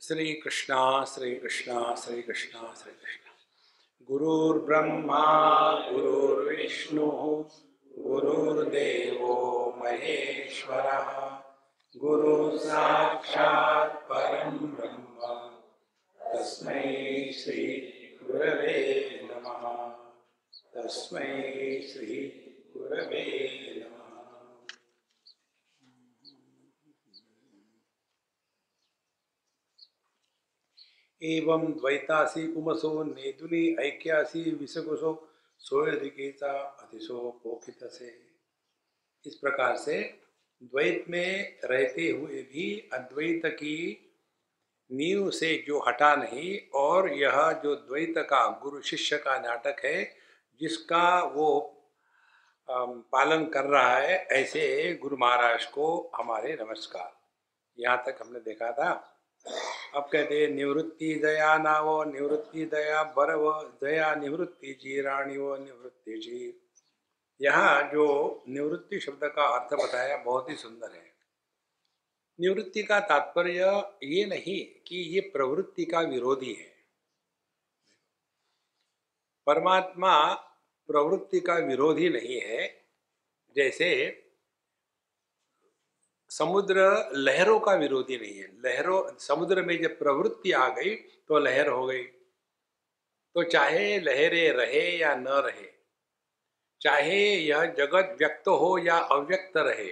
श्री कृष्णा श्री कृष्णा श्री कृष्णा श्री कृष्णा। गुरुर्ब्रह्मा गुरुर्विष्णु गुरुर्देवो महेश्वरः गुरु साक्षात् परं ब्रह्म तस्मै श्री गुरवे नमः। तस्मै श्री गुरवे नमः। एवं द्वैतासी कुमसो नेदुनी ऐक्यासी विसकुसो सोयधिकेता अतिशो पोखित से। इस प्रकार से द्वैत में रहते हुए भी अद्वैत की नींव से जो हटा नहीं, और यह जो द्वैत का गुरु शिष्य का नाटक है जिसका वो पालन कर रहा है, ऐसे गुरु महाराज को हमारे नमस्कार। यहाँ तक हमने देखा था। अब कहते हैं निवृत्ति दया नावो निवृत्ति दया बरव दया निवृत्ति जी रानी वो निवृत्ति जी। यहाँ जो निवृत्ति शब्द का अर्थ बताया बहुत ही सुंदर है। निवृत्ति का तात्पर्य ये नहीं कि ये प्रवृत्ति का विरोधी है। परमात्मा प्रवृत्ति का विरोधी नहीं है। जैसे समुद्र लहरों का विरोधी नहीं है। लहरों समुद्र में जब प्रवृत्ति आ गई तो लहर हो गई। तो चाहे लहरें रहे या न रहे, चाहे यह जगत व्यक्त हो या अव्यक्त रहे,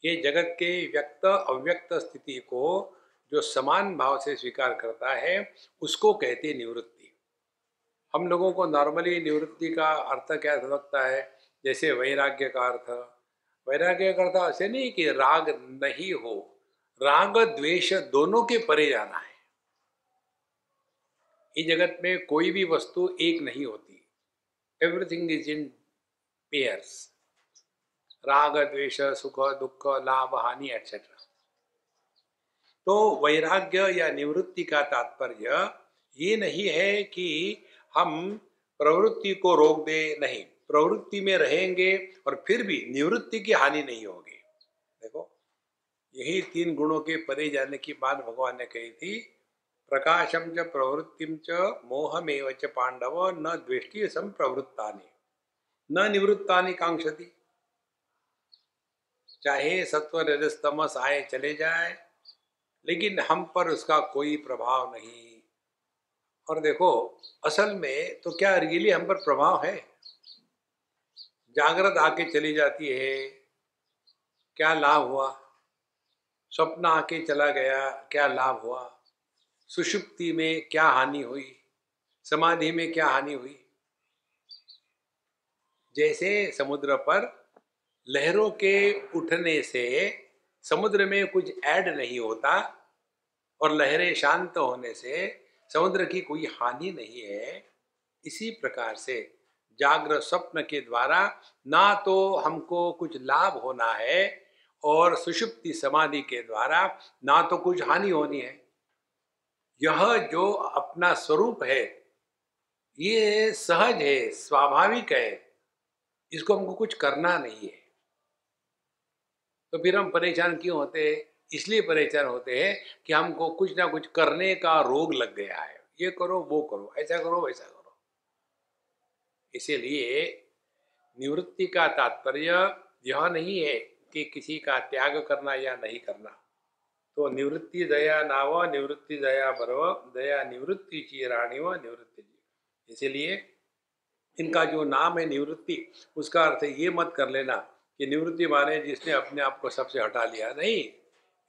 ये जगत के व्यक्त अव्यक्त स्थिति को जो समान भाव से स्वीकार करता है उसको कहते निवृत्ति। हम लोगों को नॉर्मली निवृत्ति का अर्थ क्या समझता है? जैसे वैराग्य का अर्थ। वैराग्य का अर्थ ऐसे नहीं कि राग नहीं हो, राग द्वेष दोनों के परे जाना है। इस जगत में कोई भी वस्तु एक नहीं होती। Everything is in pairs. राग द्वेष सुख दुख लाभ हानि एटसेट्रा। तो वैराग्य या निवृत्ति का तात्पर्य ये नहीं है कि हम प्रवृत्ति को रोक दे, नहीं, प्रवृत्ति में रहेंगे और फिर भी निवृत्ति की हानि नहीं होगी। देखो, यही तीन गुणों के परे जाने की बात भगवान ने कही थी। प्रकाशम च प्रवृत्तिम च मोहमेव च पांडव न द्वेष्टि सम प्रवृत्तानि न निवृत्तानि कांक्षति। चाहे सत्व रजस तमस आए चले जाए, लेकिन हम पर उसका कोई प्रभाव नहीं। और देखो, असल में तो क्या रियली हम पर प्रभाव है? जागृत आके चली जाती है, क्या लाभ हुआ? स्वप्न आके चला गया, क्या लाभ हुआ? सुषुप्ति में क्या हानि हुई? समाधि में क्या हानि हुई? जैसे समुद्र पर लहरों के उठने से समुद्र में कुछ ऐड नहीं होता और लहरें शांत होने से समुद्र की कोई हानि नहीं है, इसी प्रकार से जागृत स्वप्न के द्वारा ना तो हमको कुछ लाभ होना है और सुषुप्ति समाधि के द्वारा ना तो कुछ हानि होनी है। यह जो अपना स्वरूप है ये सहज है, स्वाभाविक है, इसको हमको कुछ करना नहीं है। तो फिर हम परेशान क्यों होते हैं? इसलिए परेशान होते हैं कि हमको कुछ ना कुछ करने का रोग लग गया है। ये करो वो करो, ऐसा करो वैसा करो। इसीलिए निवृत्ति का तात्पर्य यह नहीं है कि किसी का त्याग करना या नहीं करना। तो निवृत्ति दया नाव निवृत्ति दया बरव दया निवृत्ति चीराणी व निवृत्ति जी। इसीलिए इनका जो नाम है निवृत्ति, उसका अर्थ ये मत कर लेना कि निवृत्ति माने जिसने अपने आप को सबसे हटा लिया। नहीं,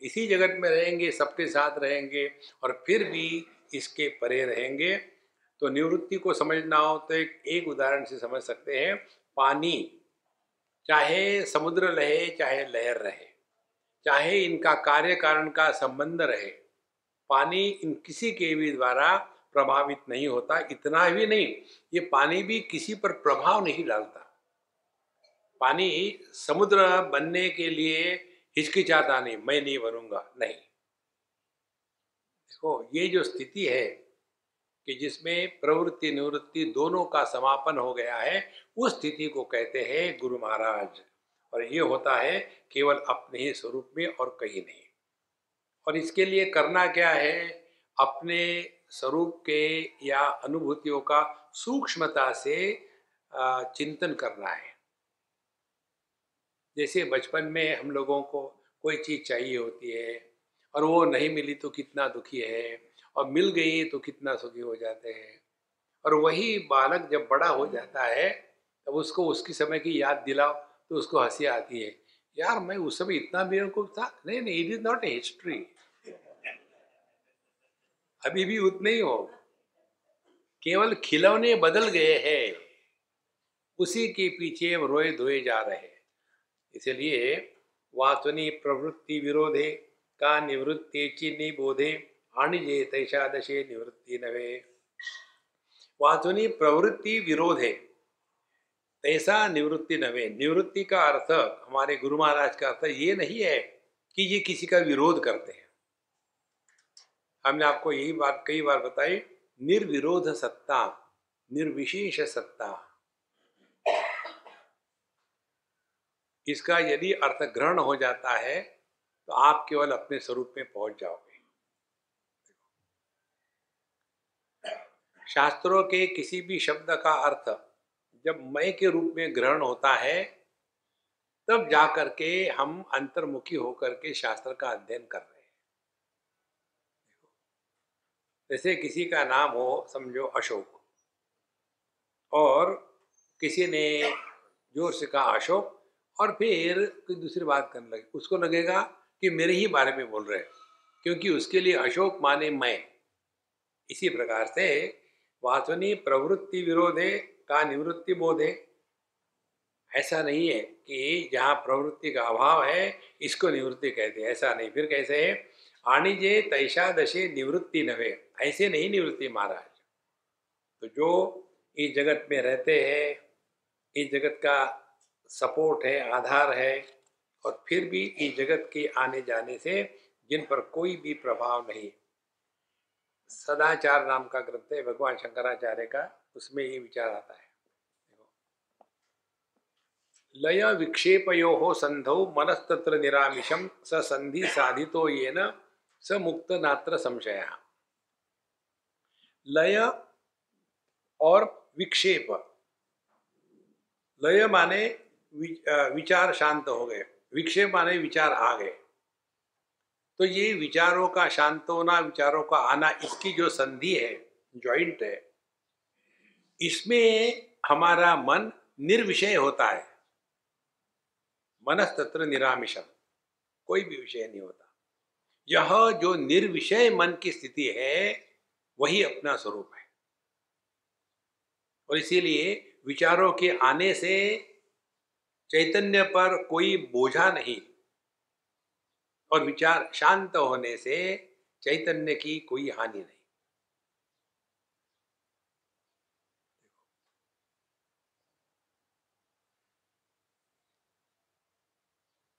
इसी जगत में रहेंगे, सबके साथ रहेंगे और फिर भी इसके परे रहेंगे। तो निवृत्ति को समझना हो तो एक उदाहरण से समझ सकते हैं। पानी, चाहे समुद्र रहे चाहे लहर रहे, चाहे इनका कार्य कारण का संबंध रहे, पानी इन किसी के भी द्वारा प्रभावित नहीं होता। इतना भी नहीं, ये पानी भी किसी पर प्रभाव नहीं डालता। पानी समुद्र बनने के लिए हिचकिचाता नहीं, मैं नहीं बनूंगा, नहीं। देखो, ये जो स्थिति है कि जिसमें प्रवृत्ति निवृत्ति दोनों का समापन हो गया है, उस स्थिति को कहते हैं गुरु महाराज। और ये होता है केवल अपने ही स्वरूप में और कहीं नहीं। और इसके लिए करना क्या है, अपने स्वरूप के या अनुभूतियों का सूक्ष्मता से चिंतन करना है। जैसे बचपन में हम लोगों को कोई चीज़ चाहिए होती है और वो नहीं मिली तो कितना दुखी है, और मिल गई तो कितना सुखी हो जाते हैं। और वही बालक जब बड़ा हो जाता है तब उसको उसकी समय की याद दिलाओ तो उसको हंसी आती है, यार मैं उस समय इतना बेवकूफ था। नहीं नहीं, it is not a history, अभी भी उतने ही हो, केवल खिलौने बदल गए हैं, उसी के पीछे हम रोए धोए जा रहे हैं। इसलिए वासनी प्रवृत्ति विरोधे का निवृत्ति चिन्नी बोधे आणिजे तैषा दशे निवृत्ति नवे। वासनी प्रवृत्ति विरोधे तैसा निवृत्ति नवे। निवृत्ति का अर्थ हमारे गुरु महाराज का अर्थ ये नहीं है कि ये किसी का विरोध करते हैं। हमने आपको यही बात कई बार बताई, निर्विरोध सत्ता, निर्विशेष सत्ता, इसका यदि अर्थ ग्रहण हो जाता है तो आप केवल अपने स्वरूप में पहुंच जाओगे। शास्त्रों के किसी भी शब्द का अर्थ जब मैं के रूप में ग्रहण होता है तब जाकर के हम अंतर्मुखी होकर के शास्त्र का अध्ययन कर रहे हैं। जैसे किसी का नाम हो, समझो अशोक, और किसी ने जोर से कहा अशोक, और फिर कोई दूसरी बात करने लगे, उसको लगेगा कि मेरे ही बारे में बोल रहे हैं, क्योंकि उसके लिए अशोक माने मैं। इसी प्रकार से वासनी प्रवृत्ति विरोधे का निवृत्ति बोधे। ऐसा नहीं है कि जहाँ प्रवृत्ति का अभाव है इसको निवृत्ति कहते हैं, ऐसा नहीं। फिर कैसे है, आणिजे तैषा दशे निवृत्ति नवे, ऐसे नहीं निवृत्ति महाराज। तो जो इस जगत में रहते हैं, इस जगत का सपोर्ट है, आधार है, और फिर भी इस जगत के आने जाने से जिन पर कोई भी प्रभाव नहीं। सदाचार नाम का ग्रंथ है भगवान शंकराचार्य का, उसमें ये विचार आता है। लय विक्षेपयो संधौ मनस्तत्र निरामिषम स संधि साधितो येन स मुक्त नात्र संशय। लय और विक्षेप, लय माने विचार शांत हो गए, विक्षेप माने विचार आ गए। तो ये विचारों का शांत होना, विचारों का आना, इसकी जो संधि है, जॉइंट है, इसमें हमारा मन निर्विषय होता है। मनस्तत्र निरामिषम, कोई भी विषय नहीं होता। यह जो निर्विषय मन की स्थिति है वही अपना स्वरूप है। और इसीलिए विचारों के आने से चैतन्य पर कोई बोझा नहीं, और विचार शांत होने से चैतन्य की कोई हानि नहीं।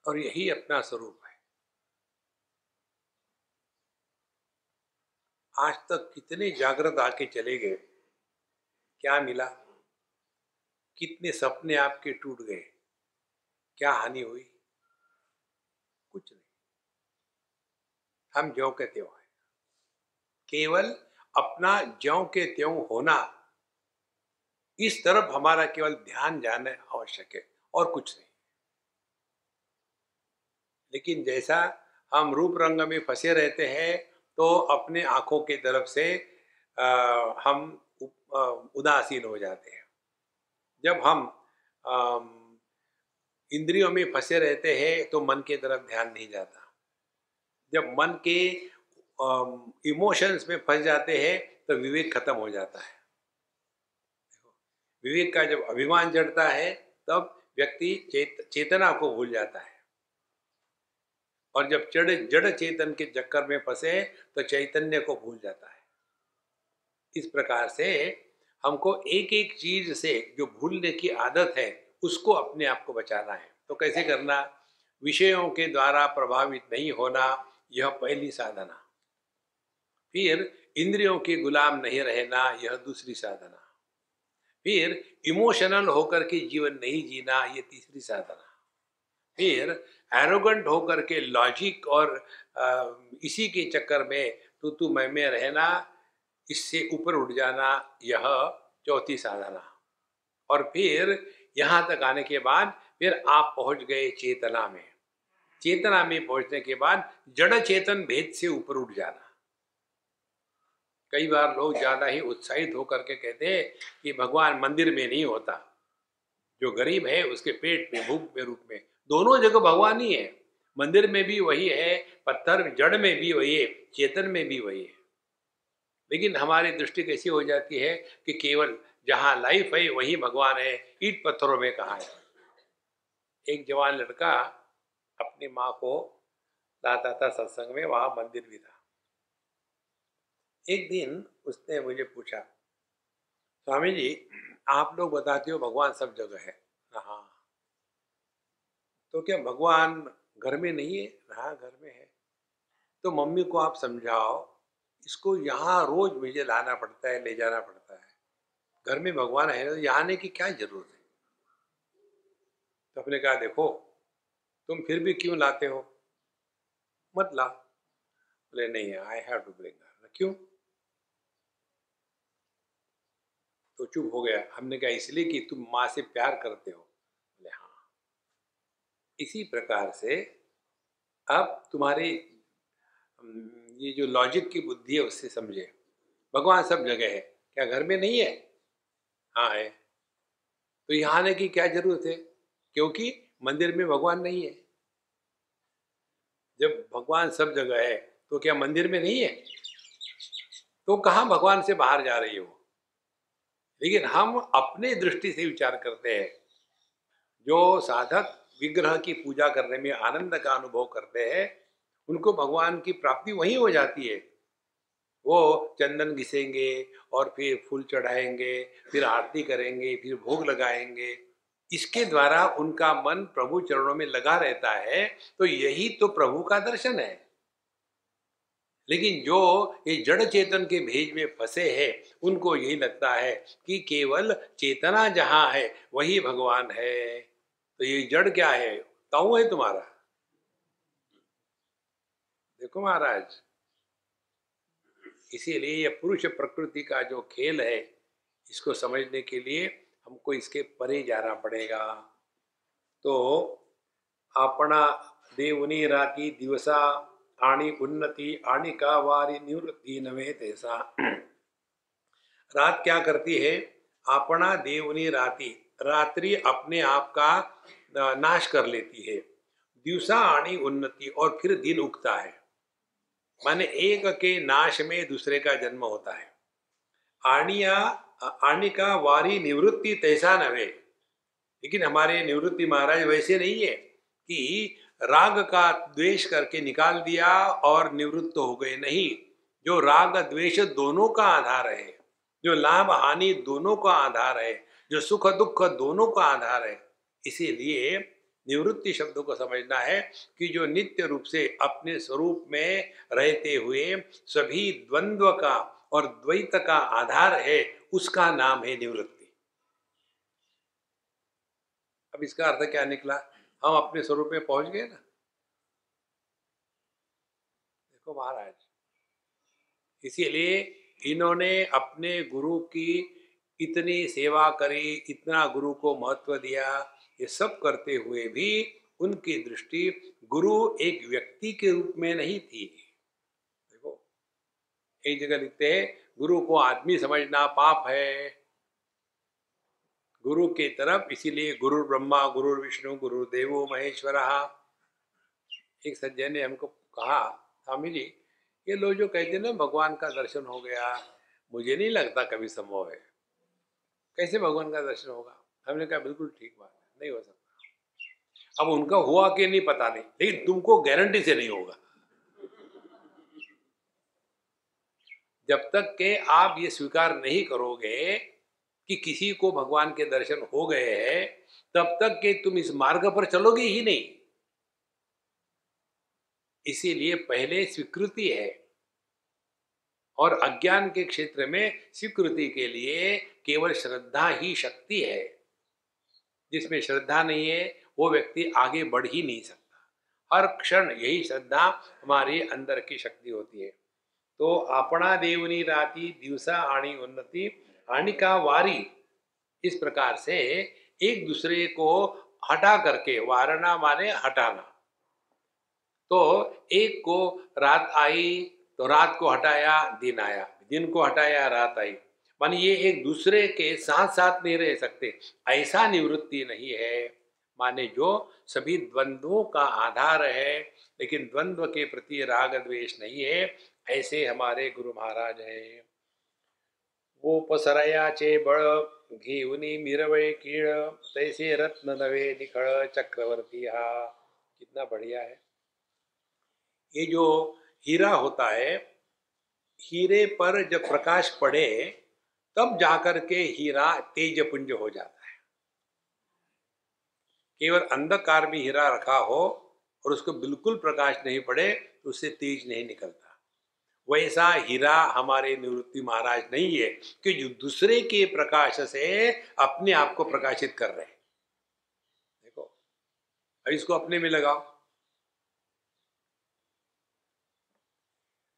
और यही अपना स्वरूप है। आज तक कितने जागृत आके चले गए, क्या मिला? कितने सपने आपके टूट गए, क्या हानि हुई? कुछ नहीं। हम ज्यों के त्यों हैं। केवल अपना ज्यों के त्यों होना, इस तरफ हमारा केवल ध्यान जाना आवश्यक है, और कुछ नहीं। लेकिन जैसा हम रूप रंग में फंसे रहते हैं तो अपने आंखों के तरफ से हम उदासीन हो जाते हैं। जब हम इंद्रियों में फंसे रहते हैं तो मन के तरफ ध्यान नहीं जाता। जब मन के इमोशंस में फंस जाते हैं तो विवेक खत्म हो जाता है। विवेक का जब अभिमान जड़ता है तब व्यक्ति चेतना को भूल जाता है, और जब जड़ चेतन के चक्कर में फंसे तो चैतन्य को भूल जाता है। इस प्रकार से हमको एक एक चीज से जो भूलने की आदत है उसको अपने आप को बचाना है। तो कैसे करना? विषयों के द्वारा प्रभावित नहीं होना, यह पहली साधना। फिर इंद्रियों के गुलाम नहीं रहना, यह दूसरी साधना। फिर इमोशनल होकर के जीवन नहीं जीना, ये तीसरी साधना। फिर एरोगेंट होकर के लॉजिक और इसी के चक्कर में तू मैं रहना, इससे ऊपर उठ जाना, यह चौथी साधना। और फिर यहाँ तक आने के बाद फिर आप पहुंच गए चेतना में। चेतना में पहुंचने के बाद जड़ चेतन भेद से ऊपर उठ जाना। कई बार लोग ज्यादा ही उत्साहित होकर के कहते हैं कि भगवान मंदिर में नहीं होता, जो गरीब है उसके पेट में, भूख में, रूप में, दोनों जगह भगवान ही है। मंदिर में भी वही है, पत्थर जड़ में भी वही है, चेतन में भी वही है। लेकिन हमारी दृष्टि कैसी हो जाती है कि केवल जहां लाइफ है वही भगवान है, ईट पत्थरों में कहाँ है। एक जवान लड़का अपनी माँ को लाता था सत्संग में, वहां मंदिर भी था। एक दिन उसने मुझे पूछा, स्वामी जी आप लोग बताते हो भगवान सब जगह है। हाँ, तो क्या भगवान घर में नहीं है? हाँ घर में है। तो मम्मी को आप समझाओ, इसको यहाँ रोज मुझे लाना पड़ता है, ले जाना पड़ता है। घर में भगवान है तो यहाँ आने की क्या जरूरत है? तो अपने कहा देखो तुम फिर भी क्यों लाते हो, मत ला। बोले नहीं, I have to bring her. क्यों? तो चुप हो गया। हमने कहा इसलिए कि तुम माँ से प्यार करते हो। बोले हाँ। इसी प्रकार से अब तुम्हारी ये जो लॉजिक की बुद्धि है उससे समझे, भगवान सब जगह है, क्या घर में नहीं है? हाँ है। तो यहाँ आने की क्या जरूरत है? क्योंकि मंदिर में भगवान नहीं है। जब भगवान सब जगह है तो क्या मंदिर में नहीं है? तो कहाँ भगवान से बाहर जा रही हो? लेकिन हम अपने दृष्टि से विचार करते हैं। जो साधक विग्रह की पूजा करने में आनंद का अनुभव करते हैं, उनको भगवान की प्राप्ति वहीं हो जाती है। वो चंदन घिसेंगे और फिर फूल चढ़ाएंगे, फिर आरती करेंगे, फिर भोग लगाएंगे। इसके द्वारा उनका मन प्रभु चरणों में लगा रहता है। तो यही तो प्रभु का दर्शन है। लेकिन जो ये जड़ चेतन के भेज में फंसे हैं, उनको यही लगता है कि केवल चेतना जहां है वही भगवान है। तो ये जड़ क्या है? ताऊ है तुम्हारा। देखो महाराज, इसीलिए ये पुरुष प्रकृति का जो खेल है, इसको समझने के लिए हमको इसके परे जाना पड़ेगा। तो अपना देवनी राती दिवसा आणी उन्नति आणी का वारी निवृत्ति नवे तैसा। रात क्या करती है? अपना देवनी राती, रात्रि अपने आप का नाश कर लेती है। दिवसा आणी उन्नति, और फिर दिन उगता है। माने एक के नाश में दूसरे का जन्म होता है। आणिया आणिका वारी निवृत्ति तैसा नवे। लेकिन हमारे निवृत्ति महाराज वैसे नहीं है कि राग का द्वेष करके निकाल दिया और निवृत्त हो गए। नहीं, जो राग द्वेष दोनों का आधार है, जो लाभ हानि दोनों का आधार है, जो सुख दुख दोनों का आधार है। इसीलिए निवृत्ति शब्द को समझना है कि जो नित्य रूप से अपने स्वरूप में रहते हुए सभी द्वंद्व का और द्वैत का आधार है, उसका नाम है निवृत्ति। अब इसका अर्थ क्या निकला? हम अपने स्वरूप में पहुंच गए ना। देखो महाराज, इसीलिए इन्होंने अपने गुरु की इतनी सेवा करी, इतना गुरु को महत्व दिया। ये सब करते हुए भी उनकी दृष्टि गुरु एक व्यक्ति के रूप में नहीं थी। देखो एक जगह लिखते हैं, गुरु को आदमी समझना पाप है। गुरु के तरफ इसीलिए गुरु ब्रह्मा गुरु विष्णु गुरु देवो महेश्वरा। एक सज्जन ने हमको कहा, स्वामी जी ये लोग जो कहते हैं ना भगवान का दर्शन हो गया, मुझे नहीं लगता कभी संभव है। कैसे भगवान का दर्शन होगा? हमने कहा बिल्कुल ठीक बात है, नहीं हो सकता। अब उनका हुआ कि नहीं पता नहीं, लेकिन तुमको गारंटी से नहीं होगा। जब तक के आप ये स्वीकार नहीं करोगे कि किसी को भगवान के दर्शन हो गए हैं, तब तक के तुम इस मार्ग पर चलोगे ही नहीं। इसीलिए पहले स्वीकृति है, और अज्ञान के क्षेत्र में स्वीकृति के लिए केवल श्रद्धा ही शक्ति है। जिसमें श्रद्धा नहीं है वो व्यक्ति आगे बढ़ ही नहीं सकता। हर क्षण यही श्रद्धा हमारी अंदर की शक्ति होती है। तो अपना देवनी राती दिवसा आणी उन्नति आणी का वारी, इस प्रकार से एक दूसरे को हटा करके, वारणा माने हटाना, तो एक को रात आई तो रात को हटाया दिन आया, दिन को हटाया रात आई, माने ये एक दूसरे के साथ साथ नहीं रह सकते, ऐसा निवृत्ति नहीं है। माने जो सभी द्वंद्वों का आधार है, लेकिन द्वंद्व के प्रति राग द्वेष नहीं है, ऐसे हमारे गुरु महाराज हैं। वो पसरयाचे बळ घेऊनी मिरवे कीळ, तैसे रत्न नवे निखळ चक्रवर्ती हा। कितना बढ़िया है। ये जो हीरा होता है, हीरे पर जब प्रकाश पड़े तब जाकर के हीरा तेजपुंज हो जाता है। केवल अंधकार में हीरा रखा हो और उसको बिल्कुल प्रकाश नहीं पड़े तो उससे तेज नहीं निकलता। वैसा हीरा हमारे निवृत्ति महाराज नहीं है कि जो दूसरे के प्रकाश से अपने आप को प्रकाशित कर रहे हैं। देखो, अब इसको अपने में लगाओ।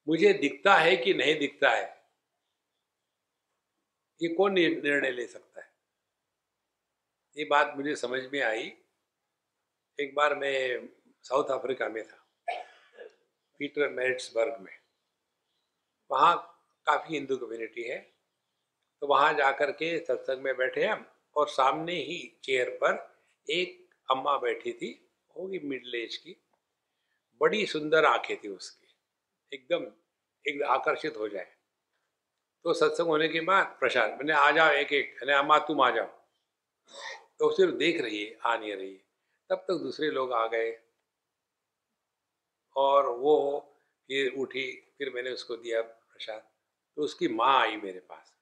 मुझे दिखता है कि नहीं दिखता है, ये कौन निर्णय ले सकता है? ये बात मुझे समझ में आई। एक बार मैं साउथ अफ्रीका में था, पीटरमैरिट्सबर्ग में। वहाँ काफ़ी हिंदू कम्युनिटी है, तो वहाँ जाकर के सत्संग में बैठे हम, और सामने ही चेयर पर एक अम्मा बैठी थी, होगी मिडिल एज की, बड़ी सुंदर आंखें थी उसकी, एकदम एक आकर्षित हो जाए। तो सत्संग होने के बाद प्रसाद, मैंने आ जाओ एक एक, अरे अम्मा तुम आ जाओ, तो सिर्फ देख रही है, आ नहीं रही है। तब तक दूसरे लोग आ गए और वो फिर उठी, फिर मैंने उसको दिया प्रसाद। तो उसकी माँ आई मेरे पास,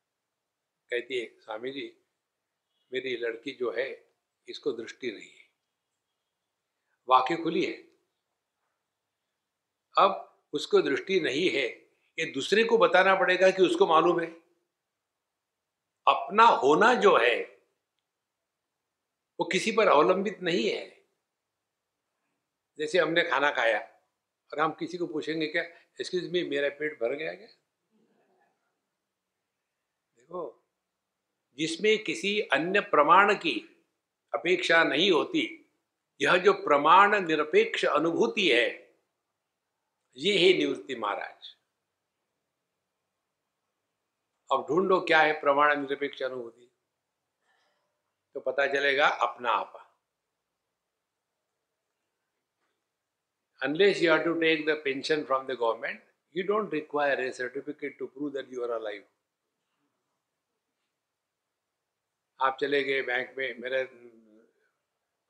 कहती है स्वामी जी मेरी लड़की जो है इसको दृष्टि नहीं है। वाकई खुली है। अब उसको दृष्टि नहीं है, ये दूसरे को बताना पड़ेगा कि उसको मालूम है। अपना होना जो है वो किसी पर अवलंबित नहीं है। जैसे हमने खाना खाया और हम किसी को पूछेंगे क्या, एक्सक्यूज मी मेरा पेट भर गया क्या? देखो, जिसमें किसी अन्य प्रमाण की अपेक्षा नहीं होती, यह जो प्रमाण निरपेक्ष अनुभूति है, ये है निवृत्ति महाराज। अब ढूंढो क्या है प्रमाण निरपेक्ष अनुभूति, तो पता चलेगा अपना आपा। Unless you have to take the pension from the government, you don't require a certificate to prove that you are alive. आप चले गए बैंक में, मेरा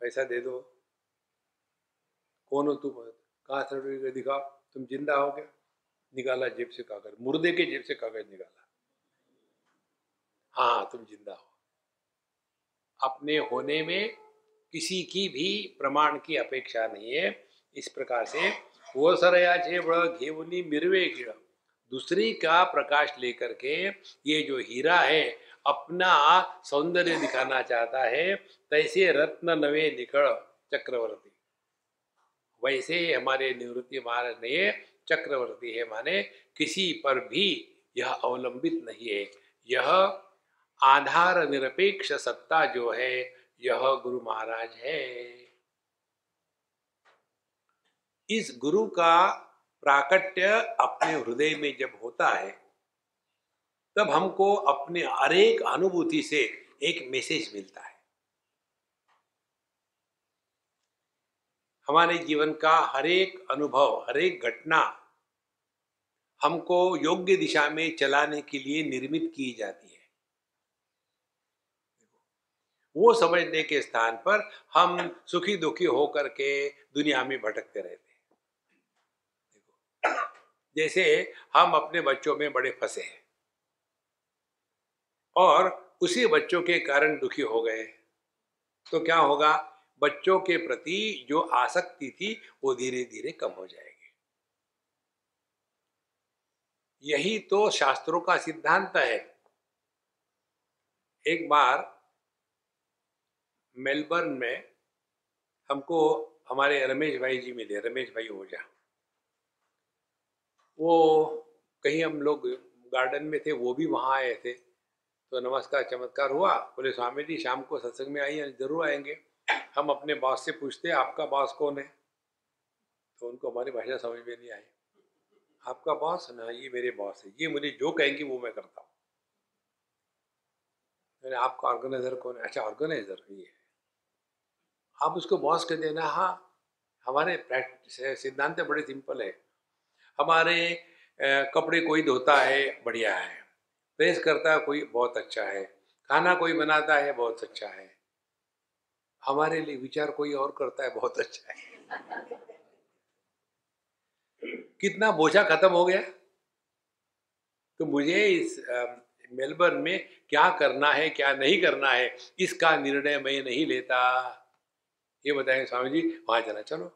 पैसा दे दो, कौन हो तुम, कहाँ सर्टिफिकेट दिखाओ, तुम जिंदा हो क्या? निकाला जेब से कागज, मुर्दे के जेब से कागज निकाला, हाँ तुम जिंदा हो। अपने होने में किसी की भी प्रमाण की अपेक्षा नहीं है। इस प्रकार से वो सरयाचे बड़ घेवनी मिरवे गिड़, दूसरी का प्रकाश लेकर के ये जो हीरा है अपना सौंदर्य दिखाना चाहता है, तैसे रत्न नवे निकल चक्रवर्ती। वैसे हमारे निवृत्ति महाराज ने चक्रवर्ती है, माने किसी पर भी यह अवलंबित नहीं है। यह आधार निरपेक्ष सत्ता जो है, यह गुरु महाराज है। इस गुरु का प्राकट्य अपने हृदय में जब होता है, तब हमको अपने हर एक अनुभूति से एक मैसेज मिलता है। हमारे जीवन का हर एक अनुभव, हर एक घटना हमको योग्य दिशा में चलाने के लिए निर्मित की जाती है। वो समझने के स्थान पर हम सुखी दुखी होकर के दुनिया में भटकते रहते हैं। देखो, जैसे हम अपने बच्चों में बड़े फंसे हैं और उसी बच्चों के कारण दुखी हो गए, तो क्या होगा? बच्चों के प्रति जो आसक्ति थी वो धीरे धीरे कम हो जाएगी। यही तो शास्त्रों का सिद्धांत है। एक बार मेलबर्न में हमको हमारे रमेश भाई जी मिले, रमेश भाई ओझा। वो कहीं हम लोग गार्डन में थे, वो भी वहाँ आए थे, तो नमस्कार चमत्कार हुआ। बोले स्वामी जी शाम को सत्संग में आइए। जरूर आएंगे। हम अपने बॉस से पूछते आपका बॉस कौन है, तो उनको हमारी भाषा समझ में नहीं आई। आपका बॉस ना, ये मेरे बॉस है, ये मुझे जो कहेंगे वो मैं करता हूँ। मैंने आपका ऑर्गेनाइजर कौन है? अच्छा ऑर्गेनाइजर ये है, आप उसको बॉस कह देना। हाँ, हमारे प्रैक्टिस सिद्धांत बड़े सिंपल है। हमारे कपड़े कोई धोता है बढ़िया है, प्रेस करता है कोई बहुत अच्छा है, खाना कोई बनाता है बहुत अच्छा है, हमारे लिए विचार कोई और करता है बहुत अच्छा है। कितना बोझा खत्म हो गया। तो मुझे इस मेलबर्न में क्या करना है क्या नहीं करना है इसका निर्णय मैं नहीं लेता। ये बताएं स्वामी जी, वहां चला चलो।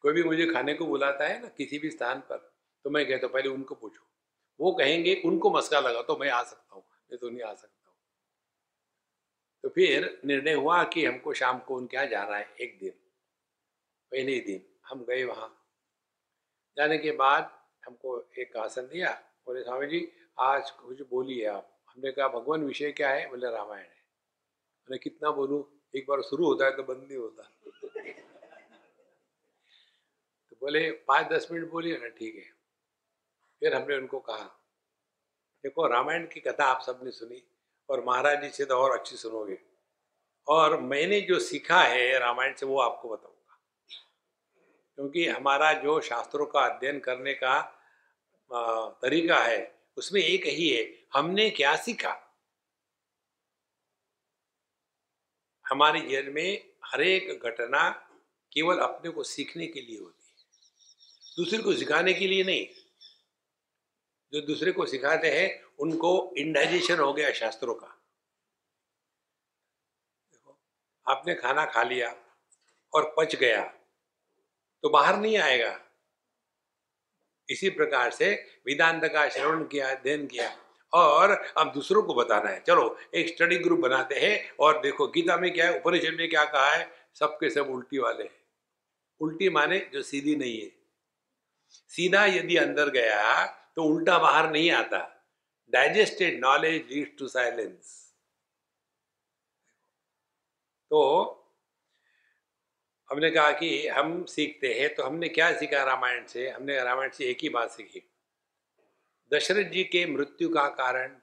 कोई भी मुझे खाने को बुलाता है ना किसी भी स्थान पर, तो मैं कहता हूँ पहले उनको पूछो, वो कहेंगे उनको मस्का लगा तो मैं आ सकता हूँ, मैं तो नहीं आ सकता हूँ। तो फिर निर्णय हुआ कि हमको शाम को उनके यहाँ जाना है। एक दिन, पहले ही दिन हम गए वहाँ। जाने के बाद हमको एक आसन दिया। बोले स्वामी जी आज कुछ बोलिए आप। हमने कहा भगवान विषय क्या है? बोले रामायण है। मैंने कितना बोलूं, एक बार शुरू होता है तो बंद नहीं होता। तो बोले 5-10 मिनट बोलिए ना। ठीक है। फिर हमने उनको कहा देखो रामायण की कथा आप सबने सुनी और महाराज जी से तो और अच्छी सुनोगे, और मैंने जो सीखा है रामायण से वो आपको बताऊंगा। क्योंकि हमारा जो शास्त्रों का अध्ययन करने का तरीका है उसमें एक ही है, हमने क्या सीखा। हमारे जीवन में हर एक घटना केवल अपने को सीखने के लिए होती है, दूसरे को सिखाने के लिए नहीं। जो दूसरे को सिखाते हैं उनको इंडाइजेशन हो गया शास्त्रों का। देखो, आपने खाना खा लिया और पच गया तो बाहर नहीं आएगा। इसी प्रकार से वेदांत का श्रवण किया, अध्ययन किया, और अब दूसरों को बताना है। चलो एक स्टडी ग्रुप बनाते हैं और देखो गीता में क्या है, उपनिषद में क्या कहा है। सबके सब उल्टी वाले हैं। उल्टी माने जो सीधी नहीं है। सीधा यदि अंदर गया तो उल्टा बाहर नहीं आता। Digested knowledge leads to silence. तो हमने कहा कि हम सीखते हैं, तो हमने क्या सीखा रामायण से? हमने रामायण से एक ही बात सीखी। दशरथ जी के मृत्यु का कारण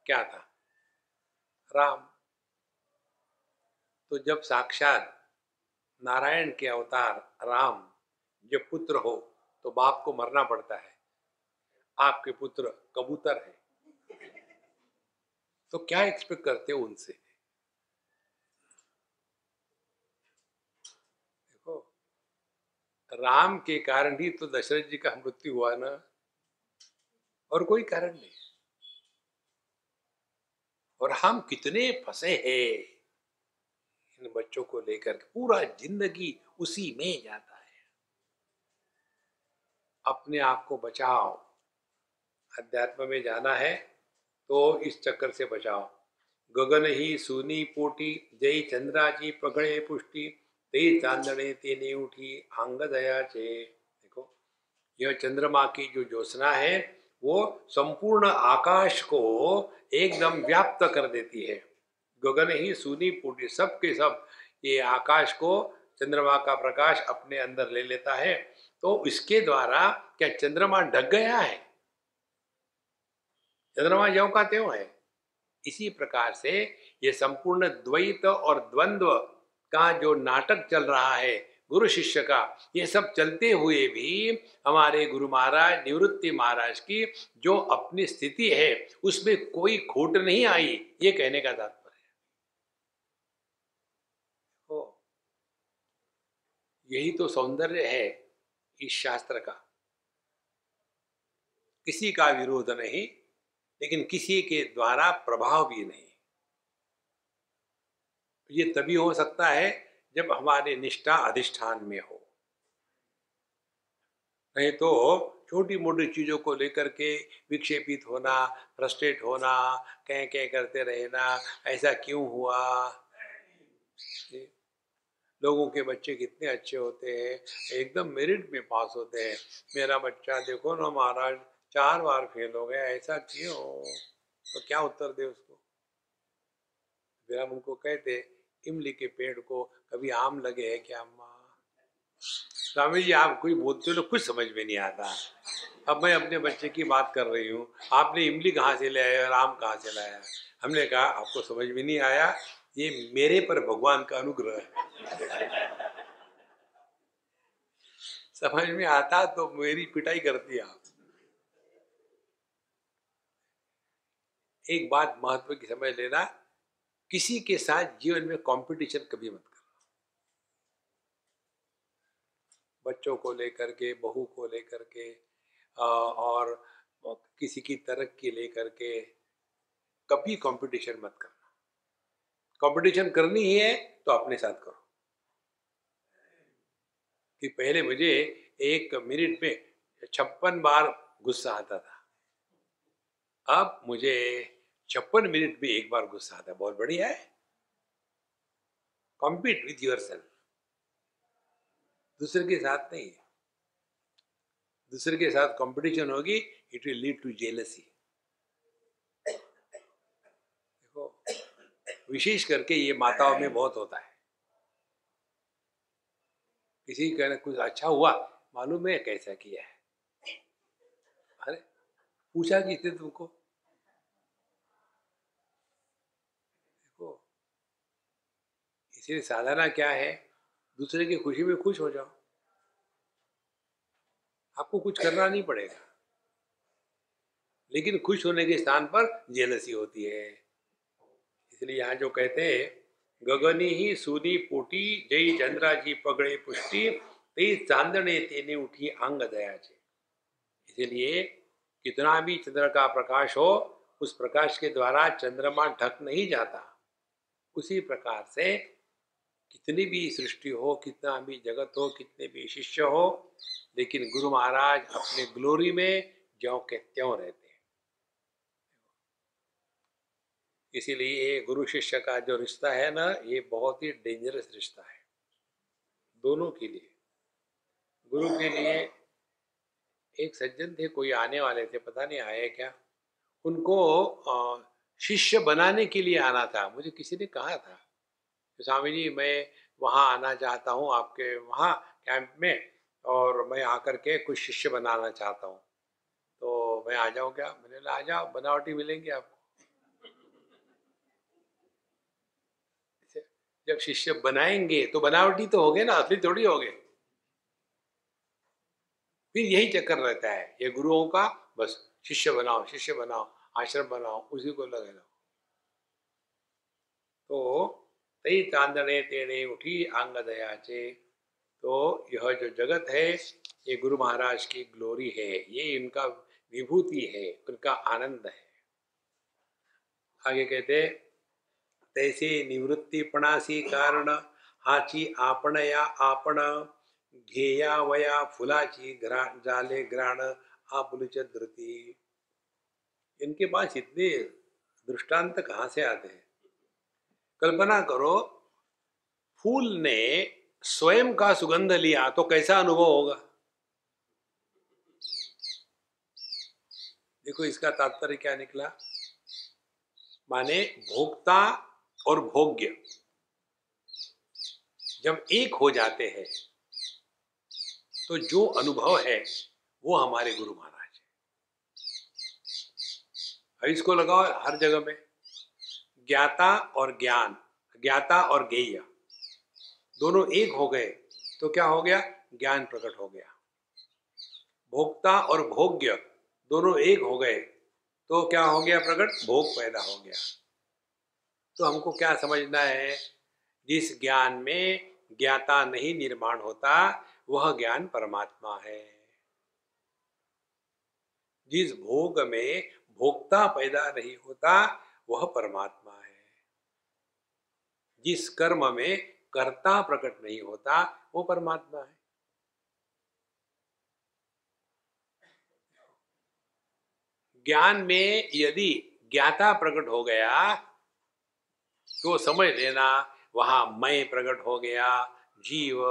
क्या था? राम। तो जब साक्षात नारायण के अवतार राम जब पुत्र हो तो बाप को मरना पड़ता है। आपके पुत्र कबूतर है, तो क्या एक्सपेक्ट करते हो उनसे? देखो, राम के कारण ही तो दशरथ जी का मृत्यु हुआ ना, और कोई कारण नहीं। और हम कितने फंसे हैं इन बच्चों को लेकर के, पूरा जिंदगी उसी में जाता है। अपने आप को बचाओ। अध्यात्म में जाना है तो इस चक्कर से बचाओ। गगन ही सूनी पोटी, जय चंद्राची पगड़े पुष्टि, ते चांदने तेने उठी अंग दया चे। देखो, यह चंद्रमा की जो ज्योत्सना है वो संपूर्ण आकाश को एकदम व्याप्त कर देती है। गगन ही सूनी पोटी, सब के सब ये आकाश को चंद्रमा का प्रकाश अपने अंदर ले लेता है। तो इसके द्वारा क्या चंद्रमा ढक गया है? चंद्रमा ज्यों का त्यों है। इसी प्रकार से ये संपूर्ण द्वैत और द्वंद्व का जो नाटक चल रहा है गुरु शिष्य का, ये सब चलते हुए भी हमारे गुरु महाराज निवृत्ति महाराज की जो अपनी स्थिति है उसमें कोई खोट नहीं आई, ये कहने का तात्पर्य है। तो यही तो सौंदर्य है इस शास्त्र का। किसी का विरोध नहीं, लेकिन किसी के द्वारा प्रभाव भी नहीं। ये तभी हो सकता है जब हमारी निष्ठा अधिष्ठान में हो। नहीं तो छोटी मोटी चीजों को लेकर के विक्षेपित होना, फ्रस्ट्रेट होना, कह कह करते रहना, ऐसा क्यों हुआ। लोगों के बच्चे कितने अच्छे होते हैं, एकदम मेरिट में पास होते हैं। मेरा बच्चा देखो ना महाराज 4 बार फेल हो गया, ऐसा क्यों? तो क्या उत्तर दे उसको? फिर हम उनको कहते, इमली के पेड़ को कभी आम लगे हैं क्या अम्मा? स्वामी जी आप कोई बोलते हो तो कुछ समझ में नहीं आता। अब मैं अपने बच्चे की बात कर रही हूँ, आपने इमली कहाँ से ले आया और आम कहाँ से लाया? हमने कहा आपको समझ में नहीं आया, ये मेरे पर भगवान का अनुग्रह है। समझ में आता तो मेरी पिटाई करती आप। एक बात महत्व की समझ लेना, किसी के साथ जीवन में कंपटीशन कभी मत करना। बच्चों को लेकर के, बहू को लेकर के और किसी की तरक्की लेकर के कभी कंपटीशन मत करना। कंपटीशन करनी ही है तो अपने साथ करो। कि पहले मुझे 1 मिनट में 56 बार गुस्सा आता था, अब मुझे 56 मिनट में 1 बार गुस्सा आता है। बहुत बढ़िया है। कॉम्पीट विथ योर सेल्फ, दूसरे के साथ नहीं। दूसरे के साथ कंपटीशन होगी, it will lead to jealousy. देखो, विशेष करके ये माताओं में बहुत होता है। किसी का कुछ अच्छा हुआ, मालूम है कैसा किया है? अरे पूछा किसने तुमको? देखो, इसलिए साधना क्या है? दूसरे की खुशी में खुश हो जाओ, आपको कुछ करना नहीं पड़ेगा। लेकिन खुश होने के स्थान पर जेलसी होती है। इसलिए यहाँ जो कहते हैं, गगनी ही सूनी पोटी जय चंद्रा जी पगड़े पुष्टि ते चांदने तेने उठी अंग दया जी। इसलिए कितना भी चंद्र का प्रकाश हो, उस प्रकाश के द्वारा चंद्रमा ढक नहीं जाता। उसी प्रकार से कितनी भी सृष्टि हो, कितना भी जगत हो, कितने भी शिष्य हो, लेकिन गुरु महाराज अपने ग्लोरी में ज्यों के त्यों रहते हैं। इसीलिए गुरु शिष्य का जो रिश्ता है ना, ये बहुत ही डेंजरस रिश्ता है दोनों के लिए। गुरु के लिए एक सज्जन थे, कोई आने वाले थे, पता नहीं आए क्या। उनको शिष्य बनाने के लिए आना था। मुझे किसी ने कहा था कि स्वामी जी मैं वहाँ आना चाहता हूँ आपके वहाँ कैंप में, और मैं आकर के कुछ शिष्य बनाना चाहता हूँ, तो मैं आ जाऊँ क्या? मैंने कहा आ जाओ, बनावटी मिलेंगे आपको। जब शिष्य बनाएंगे तो बनावटी तो हो गए ना, असली थोड़ी हो गए। फिर यही चक्कर रहता है ये गुरुओं का, बस शिष्य बनाओ, शिष्य बनाओ, आश्रम बनाओ, उसी को लगे रहो। तो तई चांदने तेने उठी अंग दयाचे। तो यह जो जगत है, ये गुरु महाराज की ग्लोरी है, ये इनका विभूति है, उनका आनंद है। आगे कहते, तैसे निवृत्तीपणासी कारण हाची आपणया आपण घेया वया फुलाची जाले ग्राण आपुलच धृती। इनके पास इतने दृष्टांत कहाँ से आते हैं? कल्पना करो, फूल ने स्वयं का सुगंध लिया तो कैसा अनुभव होगा? देखो इसका तात्पर्य क्या निकला, माने भोक्ता और भोग्य जब एक हो जाते हैं तो जो अनुभव है वो हमारे गुरु महाराज है। इसको लगाओ हर जगह में, ज्ञाता और ज्ञान, ज्ञाता और ज्ञेय दोनों एक हो गए तो क्या हो गया? ज्ञान प्रकट हो गया। भोक्ता और भोग्य दोनों एक हो गए तो क्या हो गया? प्रकट, भोग पैदा हो गया। तो हमको क्या समझना है? जिस ज्ञान में ज्ञाता नहीं निर्माण होता वह ज्ञान परमात्मा है। जिस भोग में भोक्ता पैदा नहीं होता वह परमात्मा है। जिस कर्म में कर्ता प्रकट नहीं होता वो परमात्मा है। ज्ञान में यदि ज्ञाता प्रकट हो गया तो समझ लेना वहां मैं प्रकट हो गया, जीव